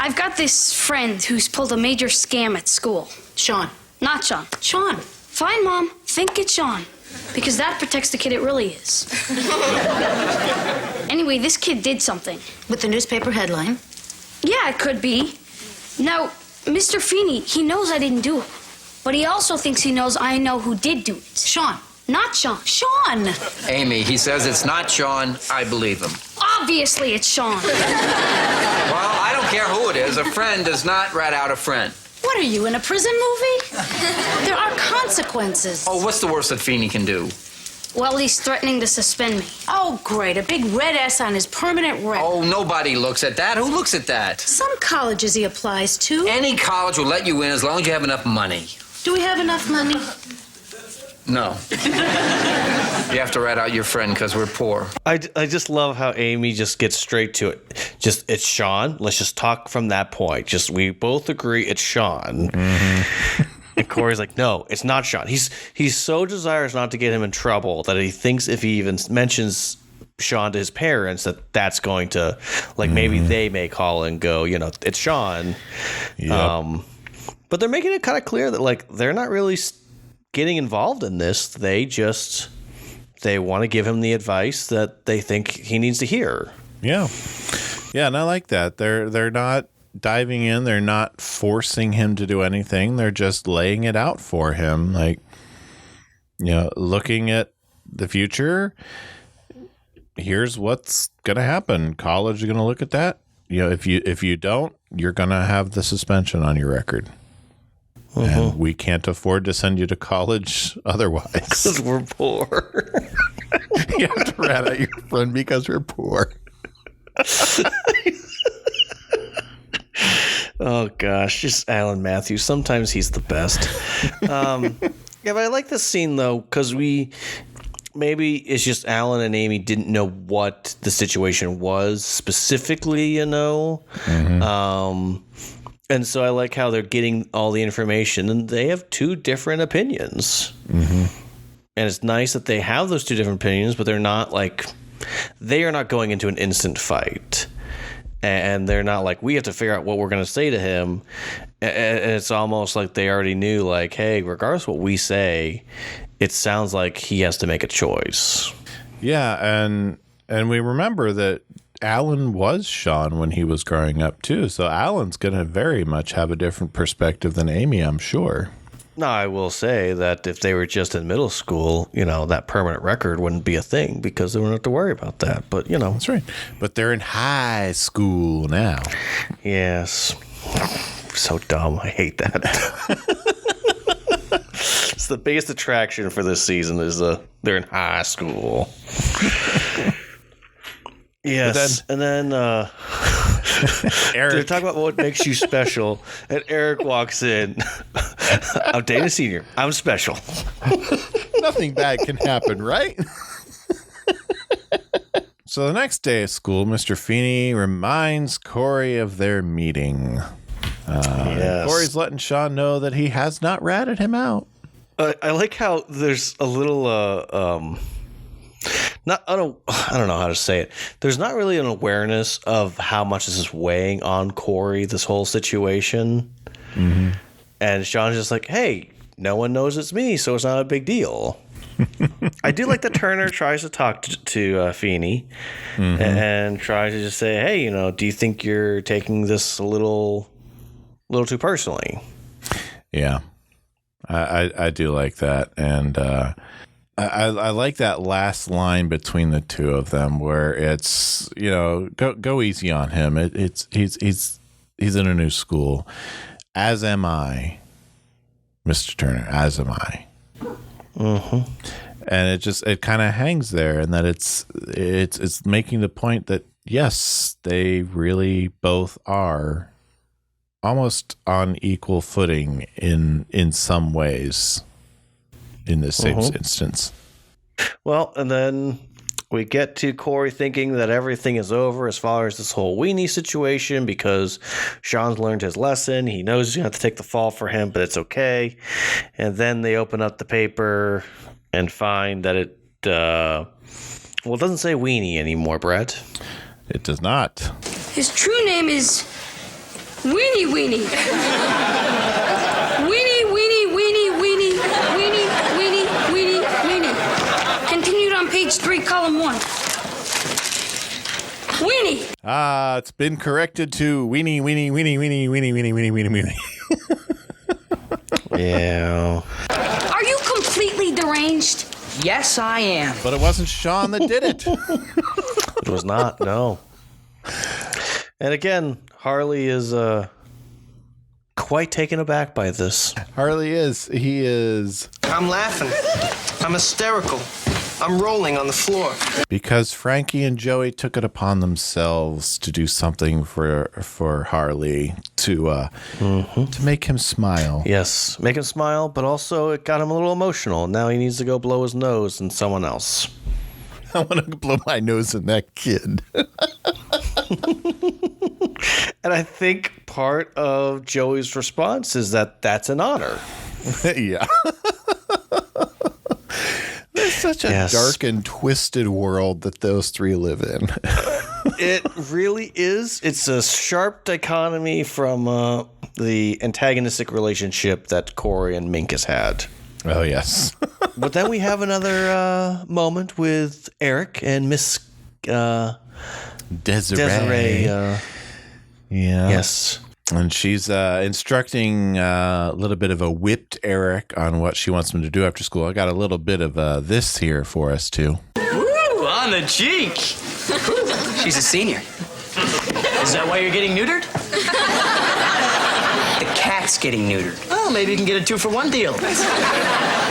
I've got this friend who's pulled a major scam at school. Shawn. Not Shawn. Shawn. Fine, Mom. Think it's Shawn. Because that protects the kid it really is. Anyway, this kid did something. With the newspaper headline? Yeah, it could be. Now, Mr. Feeney, he knows I didn't do it. But he also thinks he knows I know who did do it. Shawn. Not Shawn. Shawn! Amy, he says it's not Shawn. I believe him. Obviously, it's Shawn. Well, I don't care who it is. A friend does not rat out a friend. What are you, in a prison movie? There are consequences. Oh, what's the worst that Feeney can do? Well, he's threatening to suspend me. Oh, great. A big red S on his permanent record. Oh, nobody looks at that. Who looks at that? Some colleges he applies to. Any college will let you in as long as you have enough money. Do we have enough money? No. You have to rat out your friend because we're poor. I just love how Amy just gets straight to it. It's Shawn. Let's just talk from that point. We both agree it's Shawn. Mm-hmm. And Cory's like, no, it's not Shawn. He's so desirous not to get him in trouble that he thinks if he even mentions Shawn to his parents that's going to, like, maybe they may call and go, it's Shawn. Yep. But they're making it kind of clear that, like, they're not really getting involved in this. They want to give him the advice that they think he needs to hear. Yeah. Yeah, and I like that. They're not diving in. They're not forcing him to do anything. They're just laying it out for him. Like, looking at the future, here's what's going to happen. College is going to look at that. If you don't, you're going to have the suspension on your record. And we can't afford to send you to college otherwise. Because we're poor. You have to rat out your friend because we're poor. Oh, gosh. Just Alan Matthews. Sometimes he's the best. But I like this scene, though, because maybe it's just Alan and Amy didn't know what the situation was specifically, Mm-hmm. And so I like how they're getting all the information, and they have two different opinions. Mm-hmm. And it's nice that they have those two different opinions, but they are not going into an instant fight. And they're not like, we have to figure out what we're going to say to him. And it's almost like they already knew, like, hey, regardless of what we say, it sounds like he has to make a choice. Yeah, and we remember that Alan was Shawn when he was growing up, too. So Alan's going to very much have a different perspective than Amy, I'm sure. No, I will say that if they were just in middle school, that permanent record wouldn't be a thing because they wouldn't have to worry about that. But, That's right. But they're in high school now. Yes. So dumb. I hate that. It's the biggest attraction for this season is they're in high school. Yes. And then Eric. They're talking about what makes you special. And Eric walks in. I'm dating a senior. I'm special. Nothing bad can happen, right? So the next day at school, Mr. Feeney reminds Cory of their meeting. Yes. Cory's letting Shawn know that he has not ratted him out. I like how there's a little I don't know how to say it. There's not really an awareness of how much this is weighing on Cory, this whole situation. Mm-hmm. And Shawn's just like, hey, no one knows it's me, so it's not a big deal. I do like that Turner tries to talk to Feeney and tries to just say, hey, do you think you're taking this a little too personally? Yeah, I do like that. And I like that last line between the two of them where it's, go easy on him. He's in a new school, as am I, Mr. Turner, as am I. Mm-hmm. And it kind of hangs there, and that it's making the point that yes, they really both are almost on equal footing in some ways in this same instance. Well, and then we get to Cory thinking that everything is over as far as this whole weenie situation because Shawn's learned his lesson. He knows he's going to have to take the fall for him, but it's okay. And then they open up the paper and find that it doesn't say weenie anymore, Brett. It does not. His true name is Weenie Weenie. Weenie, weenie, weenie, weenie, weenie, weenie, weenie, weenie. Continued on page 3, column 1. Weenie. It's been corrected to weenie, weenie, weenie, weenie, weenie, weenie, weenie, weenie, weenie. Yeah. Are you completely deranged? Yes, I am. But it wasn't Shawn that did it. It was not, no. And again, Harley is quite taken aback by this. Harley is. He is. I'm laughing. I'm hysterical. I'm rolling on the floor. Because Frankie and Joey took it upon themselves to do something for Harley to make him smile. Yes, make him smile, but also it got him a little emotional. Now he needs to go blow his nose in someone else. I want to blow my nose in that kid. And I think part of Joey's response is that that's an honor. Yeah. There's such a dark and twisted world that those three live in. It really is. It's a sharp dichotomy from the antagonistic relationship that Cory and Mink has had. Oh, yes. But then we have another moment with Eric and Miss Desiree. Yeah. Yes. And she's instructing a little bit of a whipped Eric on what she wants him to do after school. I got a little bit of this here for us, too. Woo, on the cheek. She's a senior. Is that why you're getting neutered? The cat's getting neutered. Oh, maybe you can get a 2-for-1 deal.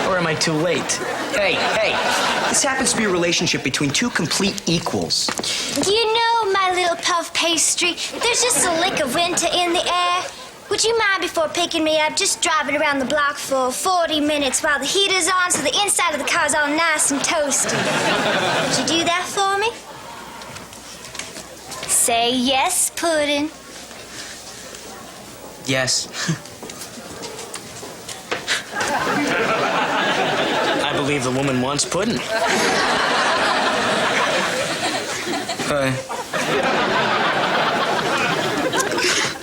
Or am I too late? Hey, this happens to be a relationship between two complete equals. Do you know, my little puff pastry, there's just a lick of winter in the air? Would you mind, before picking me up, just driving around the block for 40 minutes while the heater's on so the inside of the car's all nice and toasty? Would you do that for me? Say yes, Puddin'. Yes. I believe the woman wants pudding.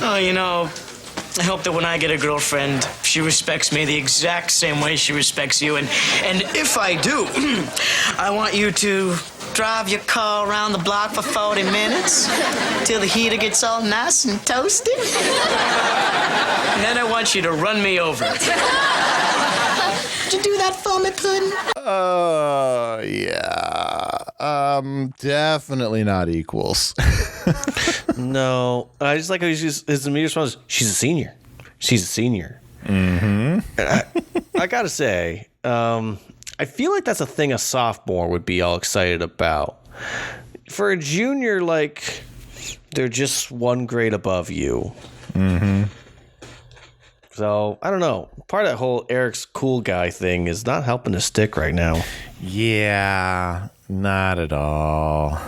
Oh, you know, I hope that when I get a girlfriend, she respects me the exact same way she respects you. And if I do, I want you to drive your car around the block for 40 minutes till the heater gets all nice and toasty. And then I want you to run me over. Would you do that for me, Puddin'? Yeah. Definitely not equals. No. I just like how his immediate response is, she's a senior. She's a senior. Mm-hmm. I gotta say, I feel like that's a thing a sophomore would be all excited about. For a junior, like, they're just one grade above you. Mm-hmm. So, I don't know. Part of that whole Eric's cool guy thing is not helping to stick right now. Yeah, not at all.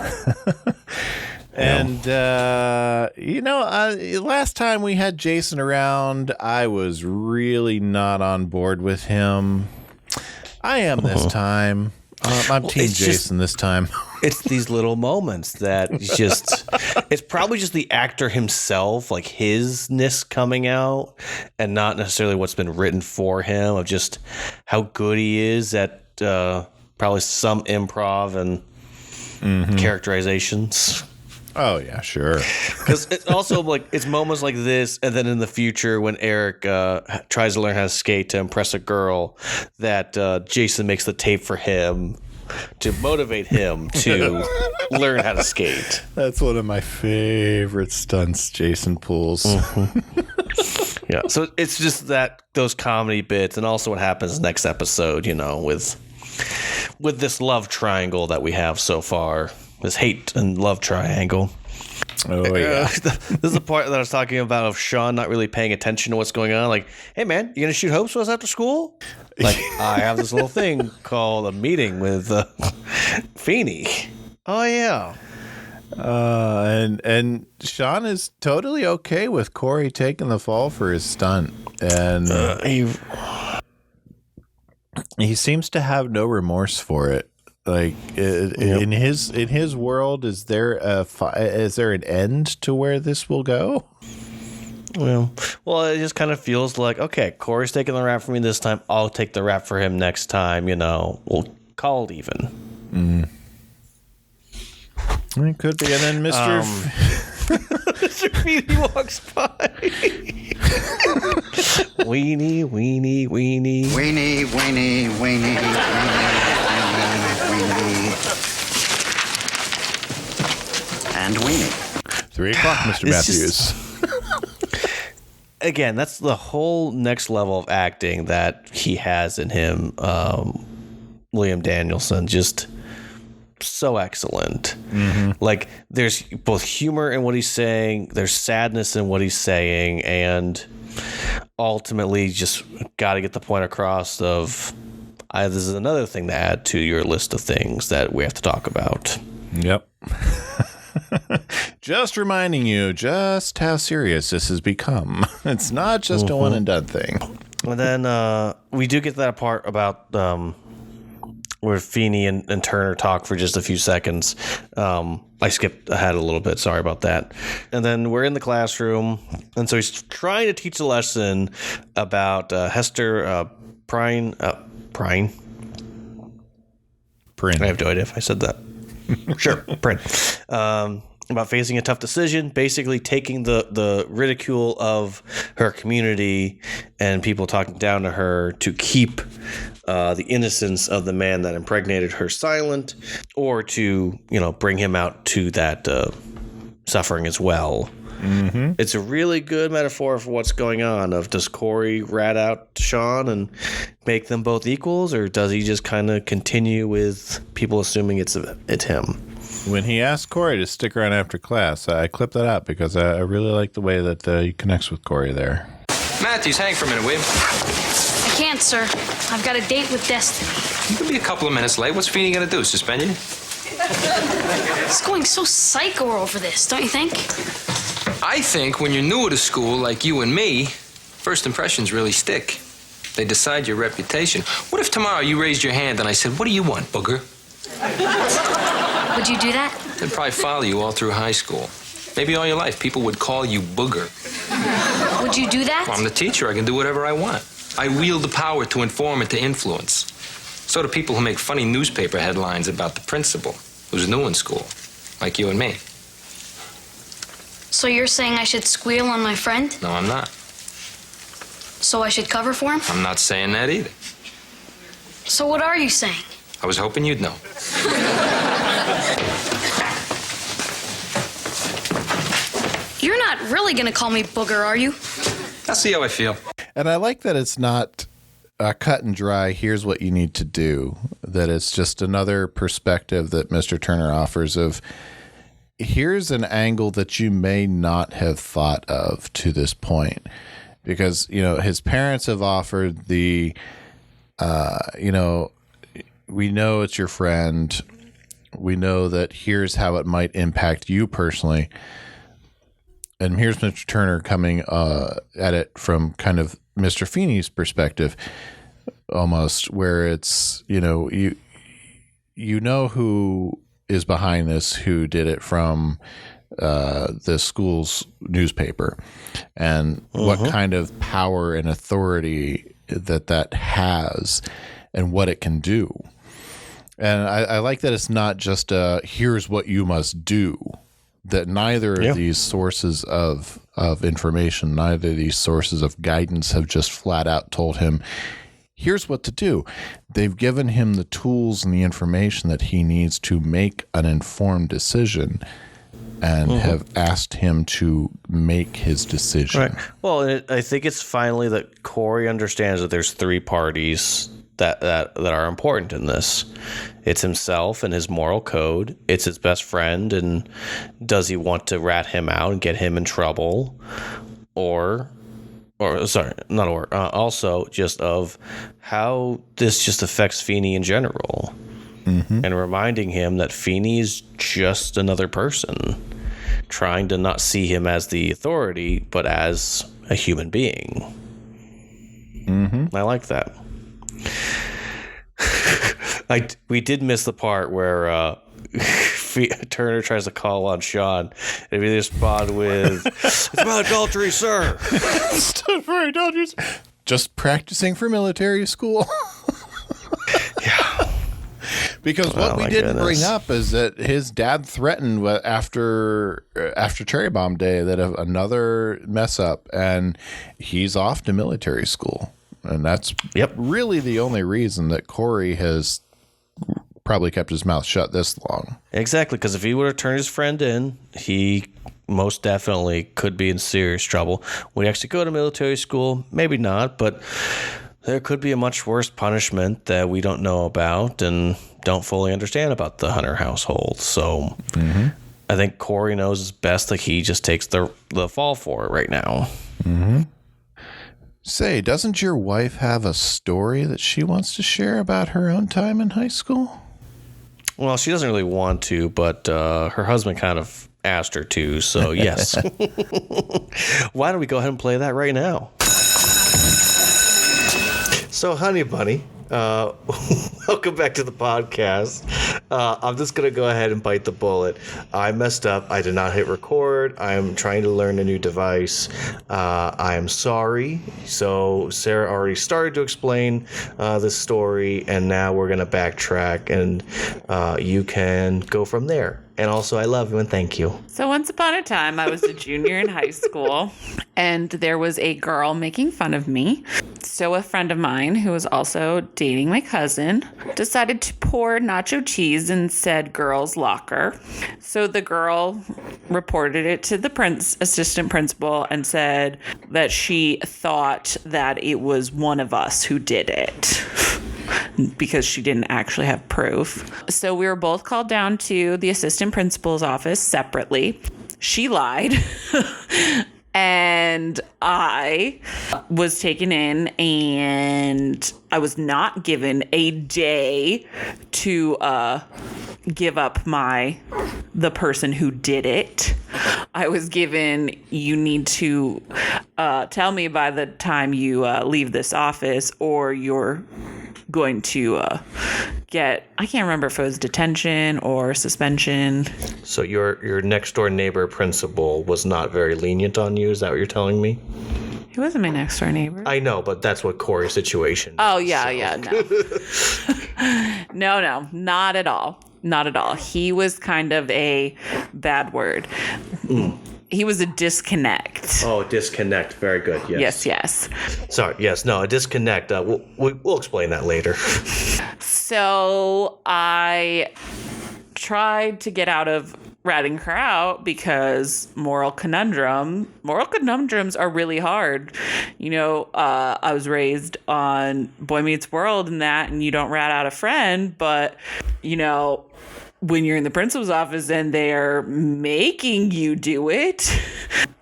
And, last time we had Jason around, I was really not on board with him. I am this time. I'm Team Jason this time. It's these little moments that it's probably just the actor himself, like hisness coming out, and not necessarily what's been written for him, of just how good he is at probably some improv and characterizations. Oh, yeah, sure. Because it's also like it's moments like this, and then in the future when Eric tries to learn how to skate to impress a girl, that Jason makes the tape for him to motivate him to learn how to skate. That's one of my favorite stunts Jason pulls. Mm-hmm. Yeah, so it's just that those comedy bits, and also what happens next episode, with this love triangle that we have so far. This hate and love triangle. Oh, yeah. This is the part that I was talking about of Shawn not really paying attention to what's going on. Like, hey, man, you going to shoot hopes for us after school? Like, I have this little thing called a meeting with Feeney. Oh, yeah. And Shawn is totally okay with Cory taking the fall for his stunt. And he seems to have no remorse for it. Like in his world, is there an end to where this will go? Well, it just kind of feels like, okay, Cory's taking the rap for me this time. I'll take the rap for him next time. We'll call it even. It could be, and then Mr. Mr. Feeney walks by. Weenie, weenie, weenie, weenie, weenie, weenie, weenie. And weenie. 3 o'clock, Mr. Matthews. Again, that's the whole next level of acting that he has in him. Liam Danielson, just so excellent. Like, there's both humor in what he's saying, there's sadness in what he's saying, and ultimately just got to get the point across of this is another thing to add to your list of things that we have to talk about. Yep. Just reminding you just how serious this has become. It's not just a one and done thing. And then we do get to that part about where Feeney and Turner talk for just a few seconds. I skipped ahead a little bit. Sorry about that. And then we're in the classroom. And so he's trying to teach a lesson about Hester Prynne. I have no idea if I said that. Sure, Prynne. About facing a tough decision, basically taking the ridicule of her community and people talking down to her to keep the innocence of the man that impregnated her silent, or to, bring him out to that suffering as well. It's a really good metaphor for what's going on. Does Cory rat out Shawn and make them both equals, or does he just kind of continue with people assuming it's him? When he asked Cory to stick around after class, I clipped that out because I really like the way that he connects with Cory there. Matthews, hang for a minute, will you? I can't, sir. I've got a date with Destiny. You can be a couple of minutes late. What's Feeney going to do, suspend you? He's going so psycho over this, don't you think? I think when you're new at a school like you and me, first impressions really stick. They decide your reputation. What if tomorrow you raised your hand and I said, "What do you want, booger?" Would you do that? They'd probably follow you all through high school. Maybe all your life, people would call you booger. Would you do that? Well, I'm the teacher. I can do whatever I want. I wield the power to inform and to influence. So do people who make funny newspaper headlines about the principal, who's new in school, like you and me. So you're saying I should squeal on my friend? No, I'm not. So I should cover for him? I'm not saying that either. So what are you saying? I was hoping you'd know. You're not really going to call me booger, are you? I'll see how I feel. And I like that it's not cut and dry, here's what you need to do. That it's just another perspective that Mr. Turner offers of, here's an angle that you may not have thought of to this point. Because, his parents have offered the, we know it's your friend. We know that here's how it might impact you personally. And here's Mr. Turner coming at it from kind of Mr. Feeney's perspective, almost, where it's, you know who is behind this, who did it from the school's newspaper, and what kind of power and authority that has and what it can do. And I like that it's not just here's what you must do, that neither of these sources of information, neither of these sources of guidance have just flat out told him, here's what to do. They've given him the tools and the information that he needs to make an informed decision, and have asked him to make his decision. Right. Well, I think it's finally that Cory understands that there's three parties that are important in this. It's himself and his moral code. It's his best friend, and does he want to rat him out and get him in trouble? Also just of how this just affects Feeney in general. And reminding him that Feeney is just another person, trying to not see him as the authority, but as a human being. I like that. We did miss the part where Turner tries to call on Shawn, and we respond with, "It's about adultery, sir." It's for adultery. Just practicing for military school. Because what we didn't bring up is that his dad threatened after Cherry Bomb Day that if another mess up and he's off to military school. And that's really the only reason that Cory has probably kept his mouth shut this long. Exactly, because if he would have turned his friend in, he most definitely could be in serious trouble. Would he actually go to military school? Maybe not, but there could be a much worse punishment that we don't know about and don't fully understand about the Hunter household. So I think Cory knows it's best that he just takes the fall for it right now. Say, doesn't your wife have a story that she wants to share about her own time in high school? Well, she doesn't really want to, but her husband kind of asked her to, so yes. Why don't we go ahead and play that right now? So, Honey Bunny, welcome back to the podcast. I'm just going to go ahead and bite the bullet. I messed up. I did not hit record. I'm trying to learn a new device. I am sorry. So, Sarah already started to explain this story, and now we're going to backtrack, and you can go from there. And also, I love you and thank you. So once upon a time, I was a junior in high school, and there was a girl making fun of me. So a friend of mine, who was also dating my cousin, decided to pour nacho cheese in said girl's locker. So the girl reported it to the assistant principal and said that she thought that it was one of us who did it, because she didn't actually have proof. So we were both called down to the assistant principal's office separately. She lied. And I was taken in, and I was not given a day to give up the person who did it. I was given, you need to tell me by the time you leave this office, or you're going to get, I can't remember if it was detention or suspension. So your next door neighbor principal was not very lenient on you? Is that what you're telling me? He wasn't my next door neighbor. I know, but that's what Cory's situation. Oh, yeah, no. No, not at all. Not at all. He was kind of a bad word. He was a disconnect. Oh, disconnect. Very good. Yes. Sorry. Yes. No, a disconnect. We'll explain that later. So I tried to get out of ratting her out because moral conundrums are really hard. You know, I was raised on Boy Meets World and that, and you don't rat out a friend, but, you know, when you're in the principal's office and they're making you do it,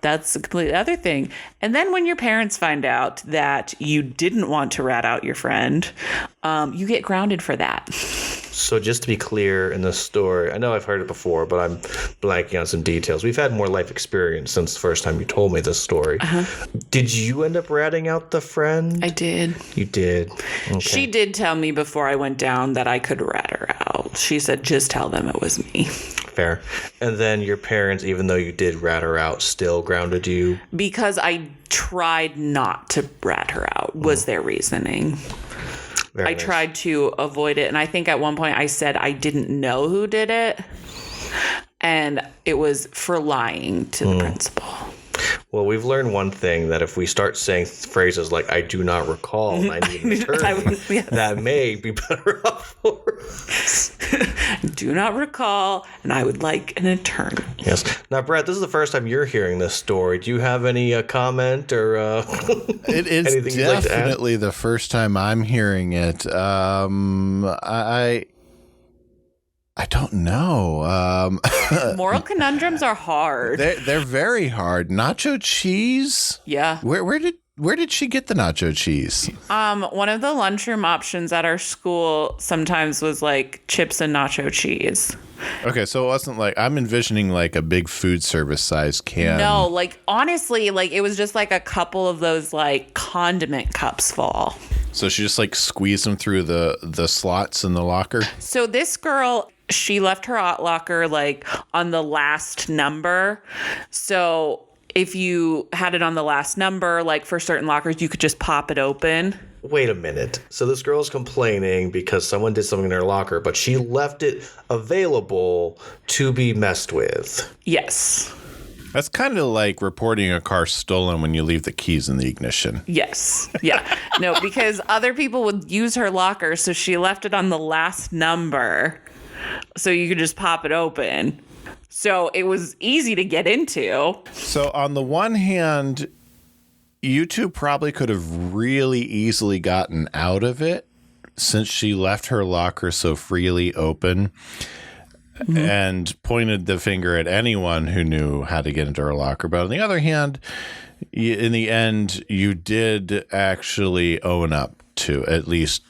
that's a completely other thing. And then when your parents find out that you didn't want to rat out your friend, you get grounded for that. So just to be clear in this story, I know I've heard it before, but I'm blanking on some details. We've had more life experience since the first time you told me this story. Did you end up ratting out the friend? I did. You did? Okay. She did tell me before I went down that I could rat her out. She said, just tell them it was me. Fair. And then your parents, even though you did rat her out, still grounded you? Because I tried not to rat her out, was their reasoning. I tried to avoid it. And I think at one point I said I didn't know who did it. And it was for lying to the principal. Well, we've learned one thing, that if we start saying phrases like, I do not recall, and I need an attorney, that may be better off for us. Do not recall, and I would like an attorney. Yes. Now, Brett, this is the first time you're hearing this story. Do you have any comment or It is anything you'd like to add? definitely the first time I'm hearing it. I don't know. Moral conundrums are hard. They're very hard. Nacho cheese? Yeah. Where did she get the nacho cheese? One of the lunchroom options at our school sometimes was like chips and nacho cheese. Okay, so it wasn't like, I'm envisioning like a big food service size can. No, like honestly, like it was just like a couple of those like condiment cups full. So she just like squeezed them through the slots in the locker? So this girl, she left her hot locker like on the last number. So if you had it on the last number, like for certain lockers, you could just pop it open. Wait a minute. So this girl's complaining because someone did something in her locker, but she left it available to be messed with. Yes. That's kind of like reporting a car stolen when you leave the keys in the ignition. Yes. Yeah. No, because other people would use her locker, so she left it on the last number so you could just pop it open. So it was easy to get into. So on the one hand, you two probably could have really easily gotten out of it since she left her locker so freely open and pointed the finger at anyone who knew how to get into her locker. But on the other hand, in the end, you did actually own up to at least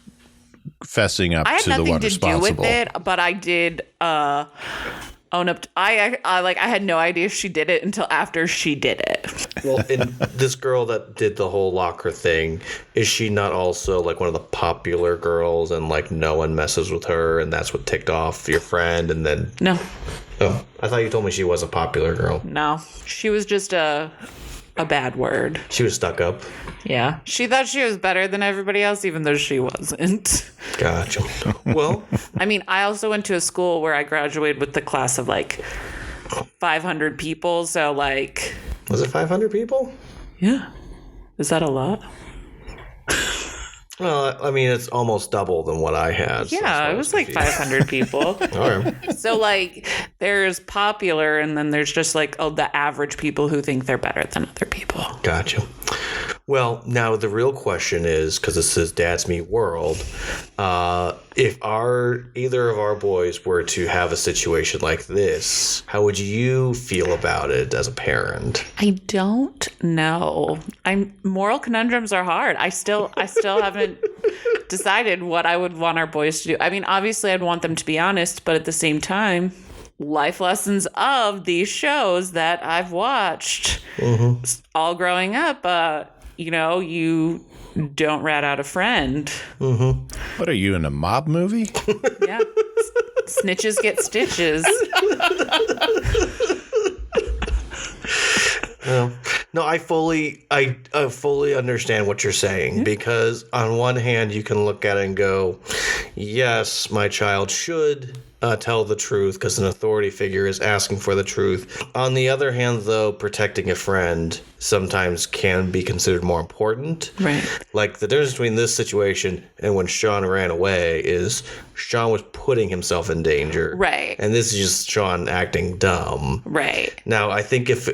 fessing up to the one responsible. I had nothing to do with it, but I did own up. I had no idea she did it until after she did it. Well, and this girl that did the whole locker thing, is she not also like one of the popular girls and like no one messes with her and that's what ticked off your friend and then... No. Oh, I thought you told me she was a popular girl. No, she was just a bad word. She was stuck up. Yeah. She thought she was better than everybody else, even though she wasn't. Gotcha. Well, I mean, I also went to a school where I graduated with the class of like 500 people. So like, was it 500 people? Yeah. Is that a lot? Well, I mean, it's almost double than what I had. Yeah, it was like 500 people. All right. So, like, there's popular, and then there's just, like, the average people who think they're better than other people. Gotcha. Well, now the real question is, because this is Dad's Meet World, if either of our boys were to have a situation like this, how would you feel about it as a parent? I don't know. Moral conundrums are hard. I still haven't decided what I would want our boys to do. I mean, obviously I'd want them to be honest, but at the same time, life lessons of these shows that I've watched all growing up, you don't rat out a friend. What are you, in a mob movie? Yeah. Snitches get stitches. No, I fully understand what you're saying, because on one hand you can look at it and go, yes, my child should tell the truth because an authority figure is asking for the truth. On the other hand, though, protecting a friend sometimes can be considered more important. Right. Like the difference between this situation and when Shawn ran away is Shawn was putting himself in danger. Right. And this is just Shawn acting dumb. Right. Now, I think if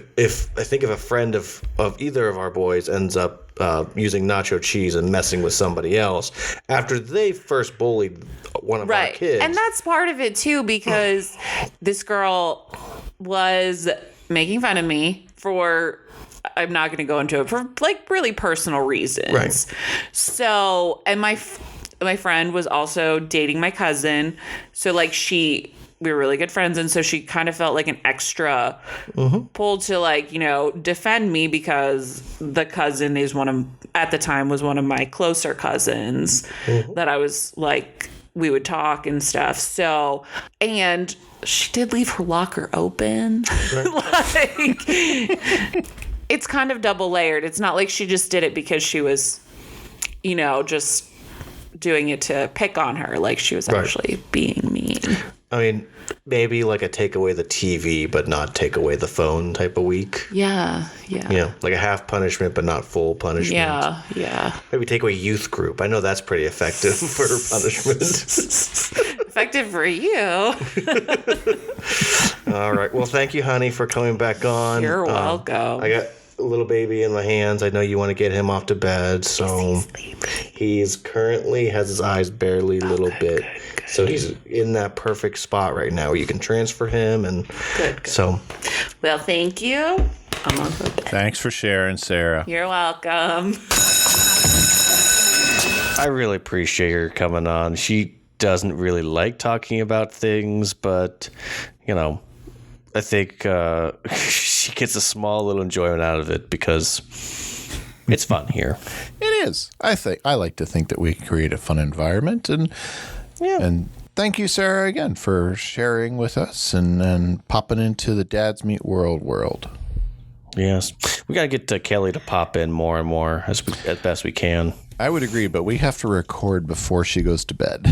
a friend of either of our boys ends up using nacho cheese and messing with somebody else after they first bullied one of our kids. And that's part of it too, because this girl was making fun of me for, I'm not going to go into it, for like really personal reasons. Right. So, and my friend was also dating my cousin. So like we were really good friends, and so she kind of felt like an extra pull to like, defend me because the cousin is at the time was one of my closer cousins that I was like, we would talk and stuff. So, and she did leave her locker open. Right. It's kind of double layered. It's not like she just did it because she was, just doing it to pick on her. Like she was actually being mean. I mean, maybe like a take away the TV, but not take away the phone type of week. Yeah, yeah. Like a half punishment, but not full punishment. Yeah. Maybe take away youth group. I know that's pretty effective for punishment. Effective for you. All right. Well, thank you, honey, for coming back on. You're welcome. I got a little baby in my hands. I know you want to get him off to bed, so he's currently has his eyes barely a little bit. Good. So he's in that perfect spot right now where you can transfer him, and good. So. Well, thank you. I'm on for bed. Thanks for sharing, Sarah. You're welcome. I really appreciate her coming on. She doesn't really like talking about things, but I think she gets a small little enjoyment out of it because it's fun here. It is. I like to think that we create a fun environment, and thank you, Sarah, again for sharing with us and popping into the Dad's Meet world. Yes, we gotta get Kelly to pop in more and more as best we can. I would agree, but we have to record before she goes to bed.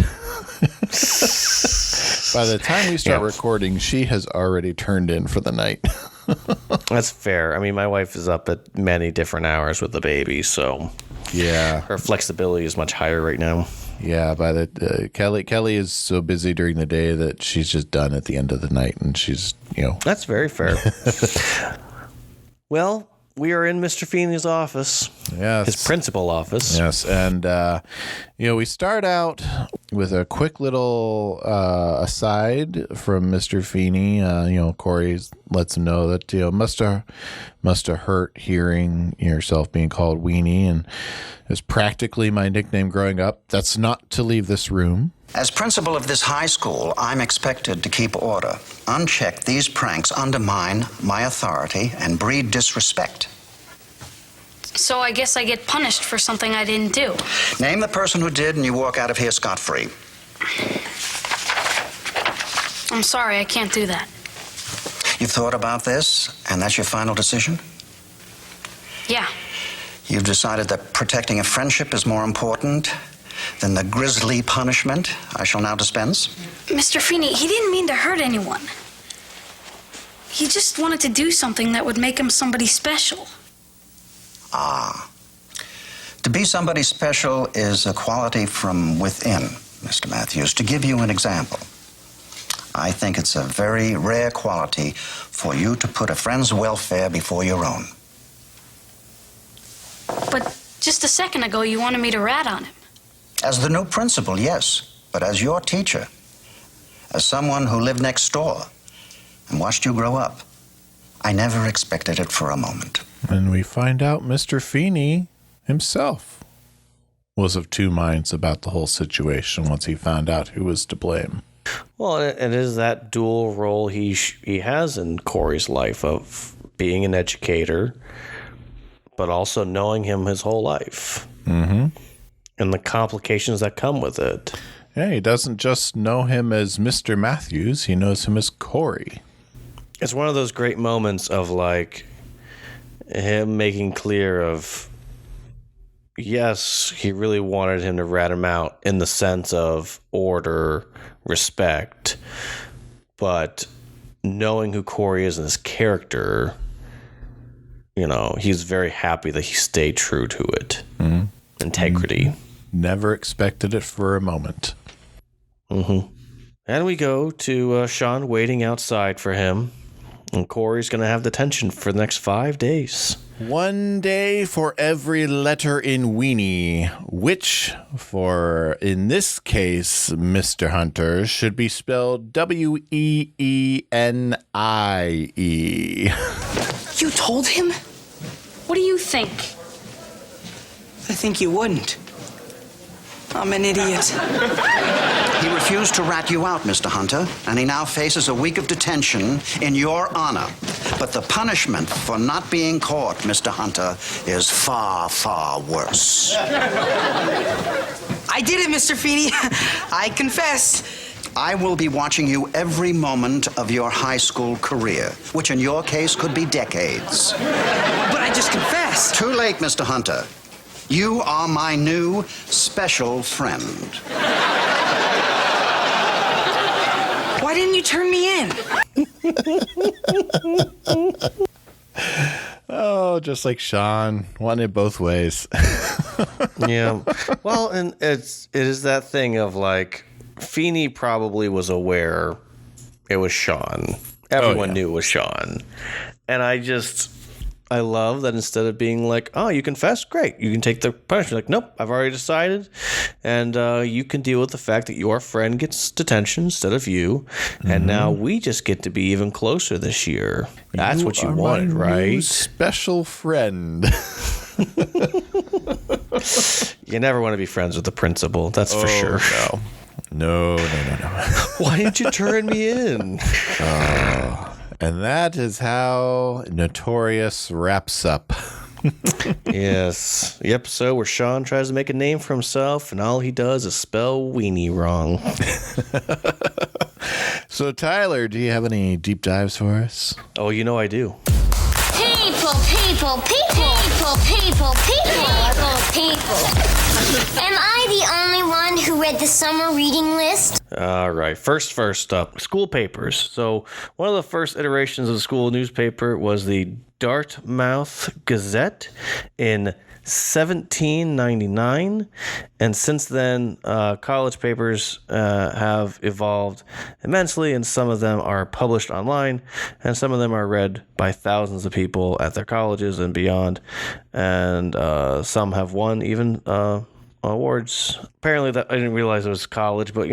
By the time we start recording, she has already turned in for the night. That's fair. I mean, my wife is up at many different hours with the baby, so her flexibility is much higher right now. Yeah, Kelly is so busy during the day that she's just done at the end of the night, and she's That's very fair. Well, we are in Mr. Feeney's office. Yes. His principal office. Yes. And, we start out with a quick little aside from Mr. Feeney. Cory lets him know that, must have hurt hearing yourself being called Weenie, and it's practically my nickname growing up. That's not to leave this room. As principal of this high school, I'm expected to keep order. Unchecked, these pranks undermine my authority and breed disrespect. So I guess I get punished for something I didn't do. Name the person who did, and you walk out of here scot-free. I'm sorry, I can't do that. You've thought about this, and that's your final decision? Yeah. You've decided that protecting a friendship is more important than the grisly punishment I shall now dispense? Mr. Feeney, he didn't mean to hurt anyone. He just wanted to do something that would make him somebody special. Ah. To be somebody special is a quality from within, Mr. Matthews. To give you an example, I think it's a very rare quality for you to put a friend's welfare before your own. But just a second ago, you wanted me to rat on him. As the new principal, yes, but as your teacher, as someone who lived next door and watched you grow up, I never expected it for a moment. And we find out Mr. Feeney himself was of two minds about the whole situation once he found out who was to blame. Well, it is that dual role he has in Cory's life of being an educator, but also knowing him his whole life. Mm-hmm. And the complications that come with it. Yeah, he doesn't just know him as Mr. Matthews, he knows him as Cory. It's one of those great moments of like him making clear of, yes, he really wanted him to rat him out in the sense of order, respect, but knowing who Cory is and his character, he's very happy that he stayed true to it. Mm-hmm. Integrity. Never expected it for a moment. Mm-hmm. And we go to Shawn waiting outside for him. And Cory's going to have detention for the next 5 days. 1 day for every letter in Weenie, which, in this case, Mr. Hunter, should be spelled Weenie. You told him? What do you think? I think you wouldn't. I'm an idiot. He refused to rat you out, Mr. Hunter, and he now faces a week of detention in your honor. But the punishment for not being caught, Mr. Hunter, is far, far worse. I did it, Mr. Feeney. I confess. I will be watching you every moment of your high school career, which in your case could be decades. But I just confessed. Too late, Mr. Hunter. You are my new special friend. Why didn't you turn me in? Oh, just like Shawn, wanting it both ways. Yeah. Well, and it is that thing of like, Feeney probably was aware it was Shawn. Everyone knew it was Shawn. And I love that instead of being like, oh, you confess? Great. You can take the punishment. Like, nope, I've already decided. And you can deal with the fact that your friend gets detention instead of you. And now we just get to be even closer this year. That's what you wanted, right? Special friend. You never want to be friends with the principal. That's for sure. No. Why didn't you turn me in? And that is how Notorious wraps up. Yes. The episode where Shawn tries to make a name for himself, and all he does is spell weenie wrong. So, Tyler, do you have any deep dives for us? Oh, I do. People. Am I the only one who read the summer reading list? All right. First up, school papers. So one of the first iterations of the school newspaper was the Dartmouth Gazette in 1799, and since then college papers have evolved immensely, and some of them are published online and some of them are read by thousands of people at their colleges and beyond, and some have won even awards. Apparently that I didn't realize it was college, but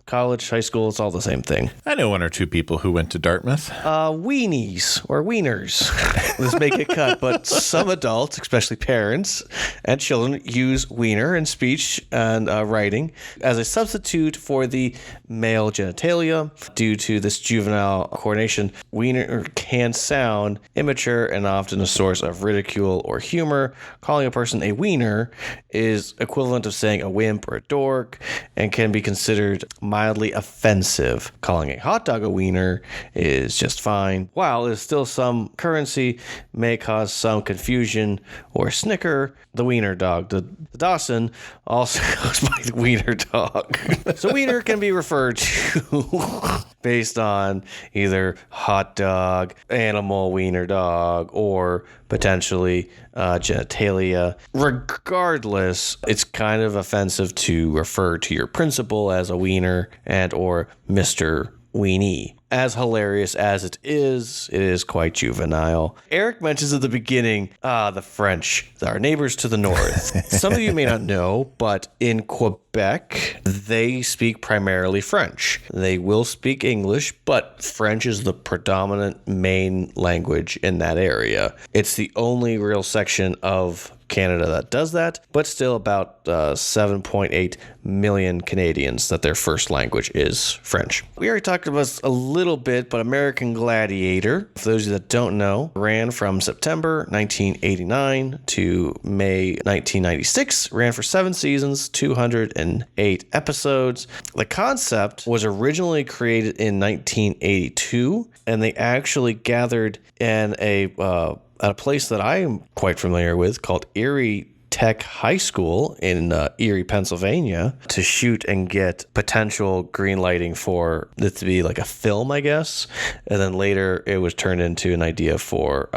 college, high school, it's all the same thing. I know one or two people who went to Dartmouth. Weenies or wieners. This may get cut, but some adults, especially parents and children, use wiener in speech and writing as a substitute for the male genitalia. Due to this juvenile coordination, wiener can sound immature and often a source of ridicule or humor. Calling a person a wiener is equivalent of saying a wimp or a dork and can be considered mildly offensive. Calling a hot dog a wiener is just fine. While there's still some currency, may cause some confusion or snicker. The wiener dog. The Dawson also goes by the wiener dog. So wiener can be referred to based on either hot dog, animal wiener dog, or potentially genitalia. Regardless, it's kind of offensive to refer to your principal as a wiener and or Mr. Weenie. As hilarious as it is quite juvenile. Eric mentions at the beginning, the French, our neighbors to the north. Some of you may not know, but in Quebec, they speak primarily French. They will speak English, but French is the predominant main language in that area. It's the only real section of Canada that does that, but still about 7.8 million Canadians that their first language is French. We already talked about this a little bit, but American Gladiator, for those of you that don't know, ran from September 1989 to May 1996, ran for 7 seasons, 208 episodes. The concept was originally created in 1982, and they actually gathered in at a place that I am quite familiar with called Erie Tech High School in Erie, Pennsylvania, to shoot and get potential green lighting for it to be like a film, I guess. And then later it was turned into an idea for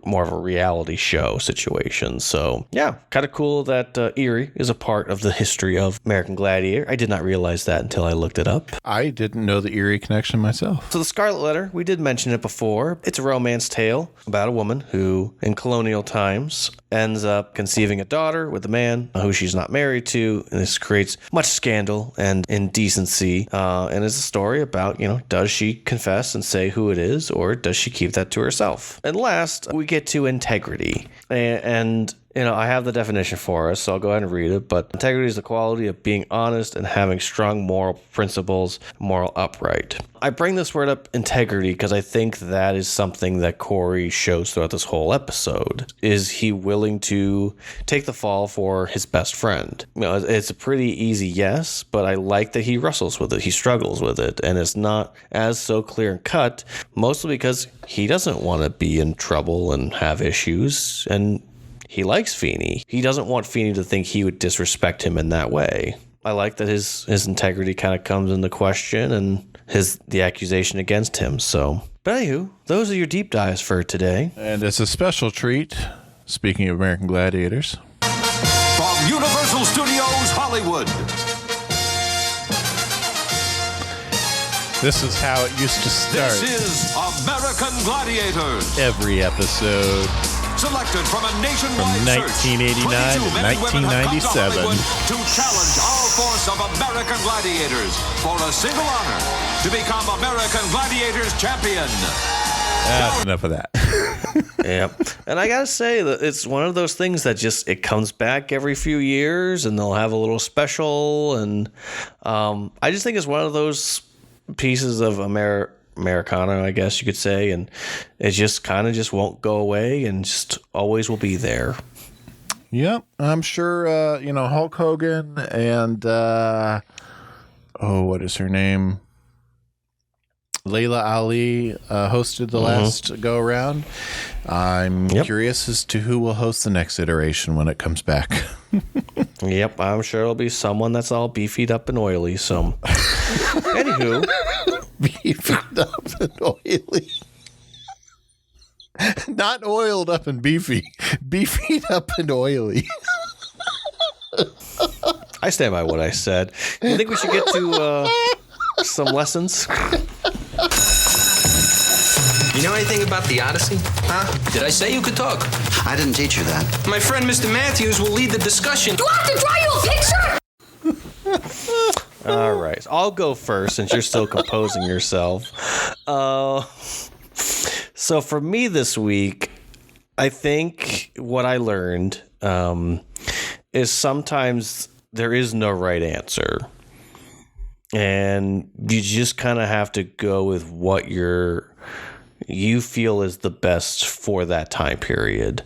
more of a reality show situation. So yeah, kind of cool that Erie is a part of the history of American Gladiator. I did not realize that until I looked it up. I didn't know the Erie connection myself. So the Scarlet Letter, we did mention it before. It's a romance tale about a woman who, in colonial times, ends up conceiving a daughter with a man who she's not married to, and this creates much scandal and indecency, and it's a story about, does she confess and say who it is, or does she keep that to herself? And last, we get to integrity, and I have the definition for us, so I'll go ahead and read it. But integrity is the quality of being honest and having strong moral principles, moral upright. I bring this word up, integrity, because I think that is something that Cory shows throughout this whole episode. Is he willing to take the fall for his best friend? It's a pretty easy yes, but I like that he wrestles with it. He struggles with it, and it's not as so clear and cut, mostly because he doesn't want to be in trouble and have issues, and he likes Feeney. He doesn't want Feeney to think he would disrespect him in that way. I like that his integrity kind of comes into question, and the accusation against him. So, but anywho, those are your deep dives for today. And it's a special treat, speaking of American Gladiators, from Universal Studios Hollywood. This is how it used to start. This is American Gladiators. Every episode. Selected from a nationwide from 1989 to 1997 to challenge all force of American Gladiators for a single honor to become American Gladiators champion. That's enough of that. Yeah, and I gotta say that it's one of those things that it comes back every few years, and they'll have a little special, and I just think it's one of those pieces of Americana, I guess you could say, and it just kind of won't go away and just always will be there. Yep, I'm sure, Hulk Hogan and, what is her name? Layla Ali hosted the last go-around. I'm curious as to who will host the next iteration when it comes back. Yep, I'm sure it'll be someone that's all beefied up and oily, so... Anywho... Beefed up and oily. Not oiled up and beefy. Beefied up and oily. I stand by what I said. You think we should get to some lessons? You know anything about the Odyssey? Huh? Did I say you could talk? I didn't teach you that. My friend Mr. Matthews will lead the discussion. Do I have to draw you a picture? All right. I'll go first since you're still composing yourself. So for me this week, I think what I learned is sometimes there is no right answer. And you just kind of have to go with what you feel is the best for that time period.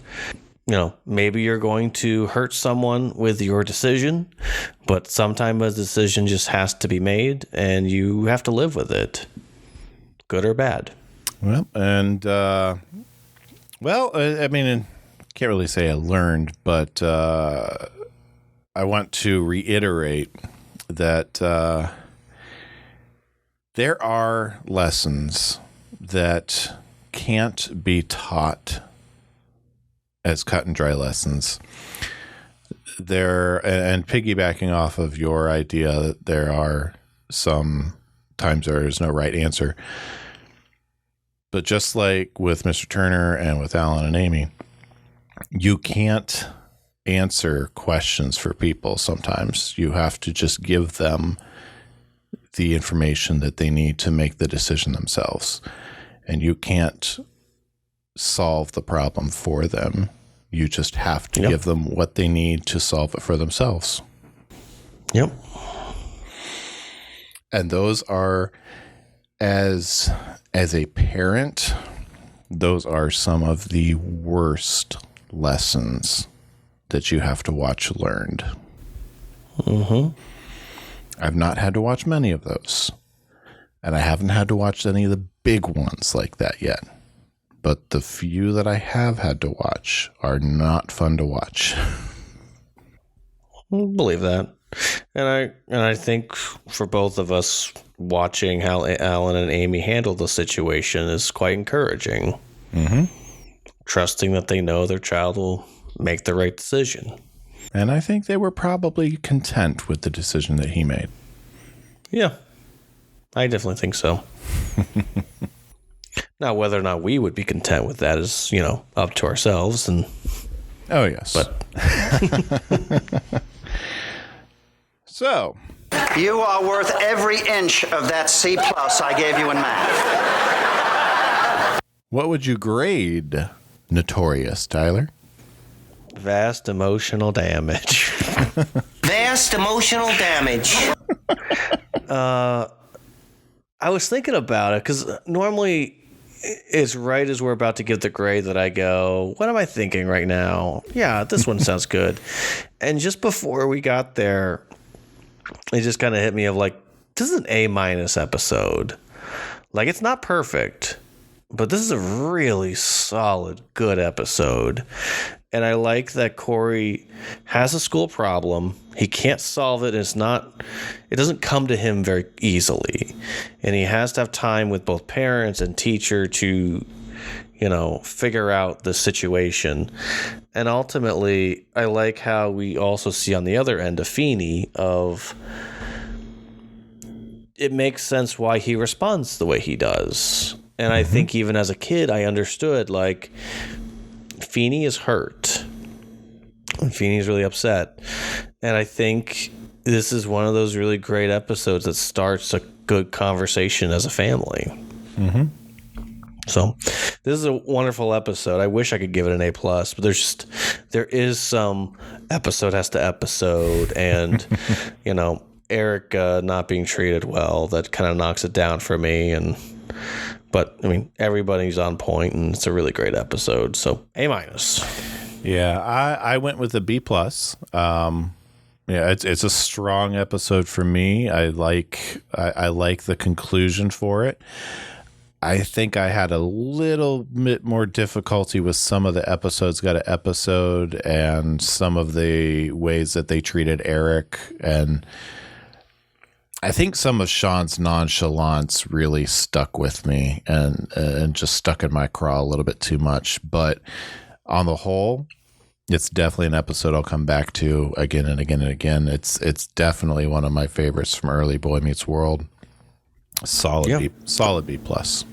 Maybe you're going to hurt someone with your decision, but sometimes a decision just has to be made and you have to live with it, good or bad. Well, and, I mean, can't really say I learned, but I want to reiterate that there are lessons that can't be taught as cut and dry lessons. And piggybacking off of your idea that there are some times there is no right answer. But just like with Mr. Turner and with Alan and Amy, you can't answer questions for people sometimes. You have to just give them the information that they need to make the decision themselves. And you can't solve the problem for them. You just have to give them what they need to solve it for themselves. Yep. And those are, as a parent, those are some of the worst lessons that you have to watch learned. Mm-hmm. I've not had to watch many of those. And I haven't had to watch any of the big ones like that yet. But the few that I have had to watch are not fun to watch. I believe that. And I think for both of us, watching how Alan and Amy handle the situation is quite encouraging. Mm-hmm. Trusting that they know their child will make the right decision. And I think they were probably content with the decision that he made. Yeah, I definitely think so. Now, whether or not we would be content with that is, up to ourselves. And oh, yes. But so, you are worth every inch of that C+ I gave you in math. What would you grade Notorious, Tyler? Vast emotional damage. Vast emotional damage. I was thinking about it because normally it's right as we're about to give the grade that I go, what am I thinking right now? Yeah, this one sounds good. And just before we got there, it just kind of hit me of like, this is an A- episode. Like, it's not perfect, but this is a really solid, good episode. And I like that Cory has a school problem. He can't solve it. It doesn't come to him very easily. And he has to have time with both parents and teacher to, figure out the situation. And ultimately, I like how we also see on the other end of Feeney of it makes sense why he responds the way he does. And I think even as a kid, I understood, like, Feeney is hurt. Feeney's really upset. And I think this is one of those really great episodes that starts a good conversation as a family. Mm-hmm. So this is a wonderful episode. I wish I could give it an A+, but there is some episode has to episode and, Eric not being treated well, that kind of knocks it down for me. But I mean, everybody's on point, and it's a really great episode. So A-. Yeah, I went with a B+. Yeah, it's a strong episode for me. I like the conclusion for it. I think I had a little bit more difficulty with some of the episodes got an episode and some of the ways that they treated Eric, and I think some of Shawn's nonchalance really stuck with me and just stuck in my craw a little bit too much. But on the whole, it's definitely an episode I'll come back to again and again and again. It's definitely one of my favorites from early Boy Meets World. Solid B plus.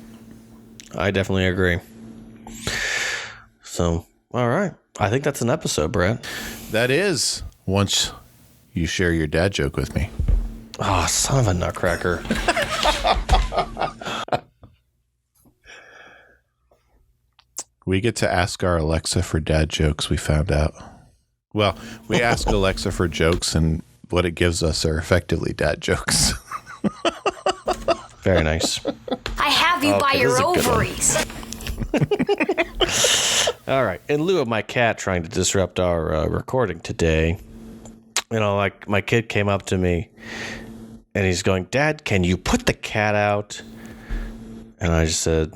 I definitely agree. So, all right. I think that's an episode, Brett. That is, once you share your dad joke with me. Oh, son of a nutcracker. We get to ask our Alexa for dad jokes, we found out. Well, we ask Alexa for jokes, and what it gives us are effectively dad jokes. Very nice. I have you by your ovaries. All right. In lieu of my cat trying to disrupt our recording today, like my kid came up to me and he's going, "Dad, can you put the cat out?" And I just said,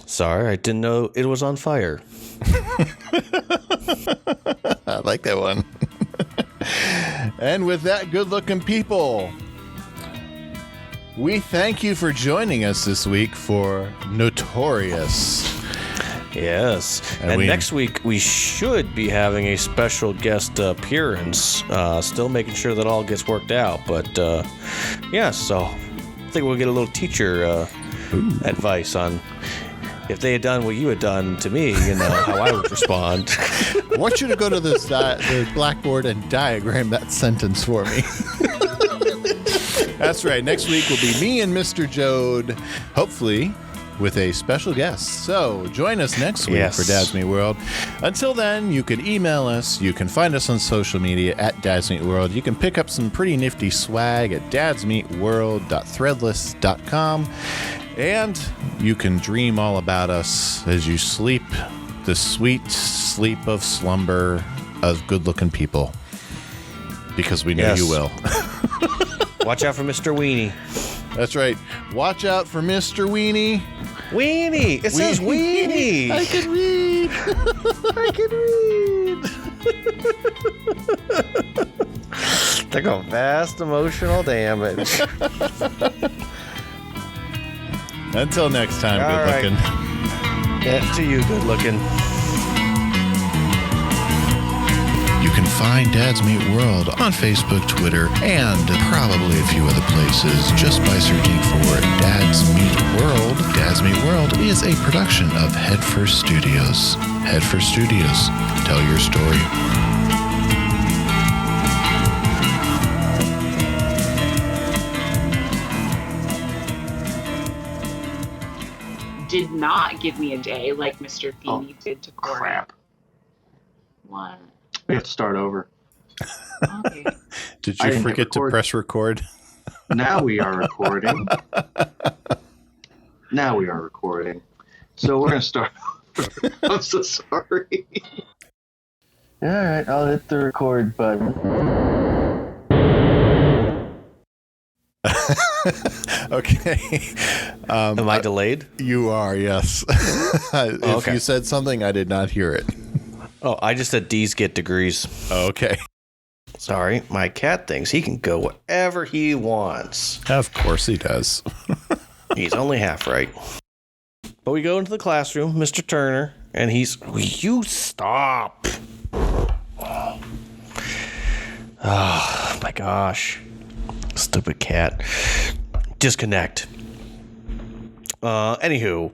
"Sorry, I didn't know it was on fire." I like that one. And with that, good-looking people, we thank you for joining us this week for Notorious. Yes. And next week, we should be having a special guest appearance. Still making sure that all gets worked out. But, so I think we'll get a little teacher advice on if they had done what you had done to me, how I would respond. I want you to go to the blackboard and diagram that sentence for me. That's right. Next week will be me and Mr. Jode, hopefully with a special guest. So join us next week for Dads Meet World. Until then, you can email us. You can find us on social media at dadsmeetworld. You can pick up some pretty nifty swag at dadsmeetworld.threadless.com. And you can dream all about us as you sleep the sweet sleep of slumber of good-looking people. Because we know you will. Watch out for Mr. Weenie. That's right. Watch out for Mr. Weenie. Weenie! It says Weenie! I can read! I can read! Took a vast emotional damage. Until next time, all good looking. Yeah, to you, good looking. You can find Dads Meet World on Facebook, Twitter, and probably a few other places just by searching for Dads Meet World. Dads Meet World is a production of Headfirst Studios. Headfirst Studios. Tell your story. Did not give me a day like Mr. Feeney did to Cory. Crap. What? We have to start over. Okay. Did you forget to press record? Now we are recording. Now we are recording. So we're going to start over. I'm so sorry. All right, I'll hit the record button. Okay. Am I delayed? You are, yes. If you said something, I did not hear it. Oh, I just said D's get degrees. Okay. Sorry, my cat thinks he can go wherever he wants. Of course he does. He's only half right. But we go into the classroom, Mr. Turner, and he's... You stop! Oh, my gosh. Stupid cat. Disconnect. Anywho,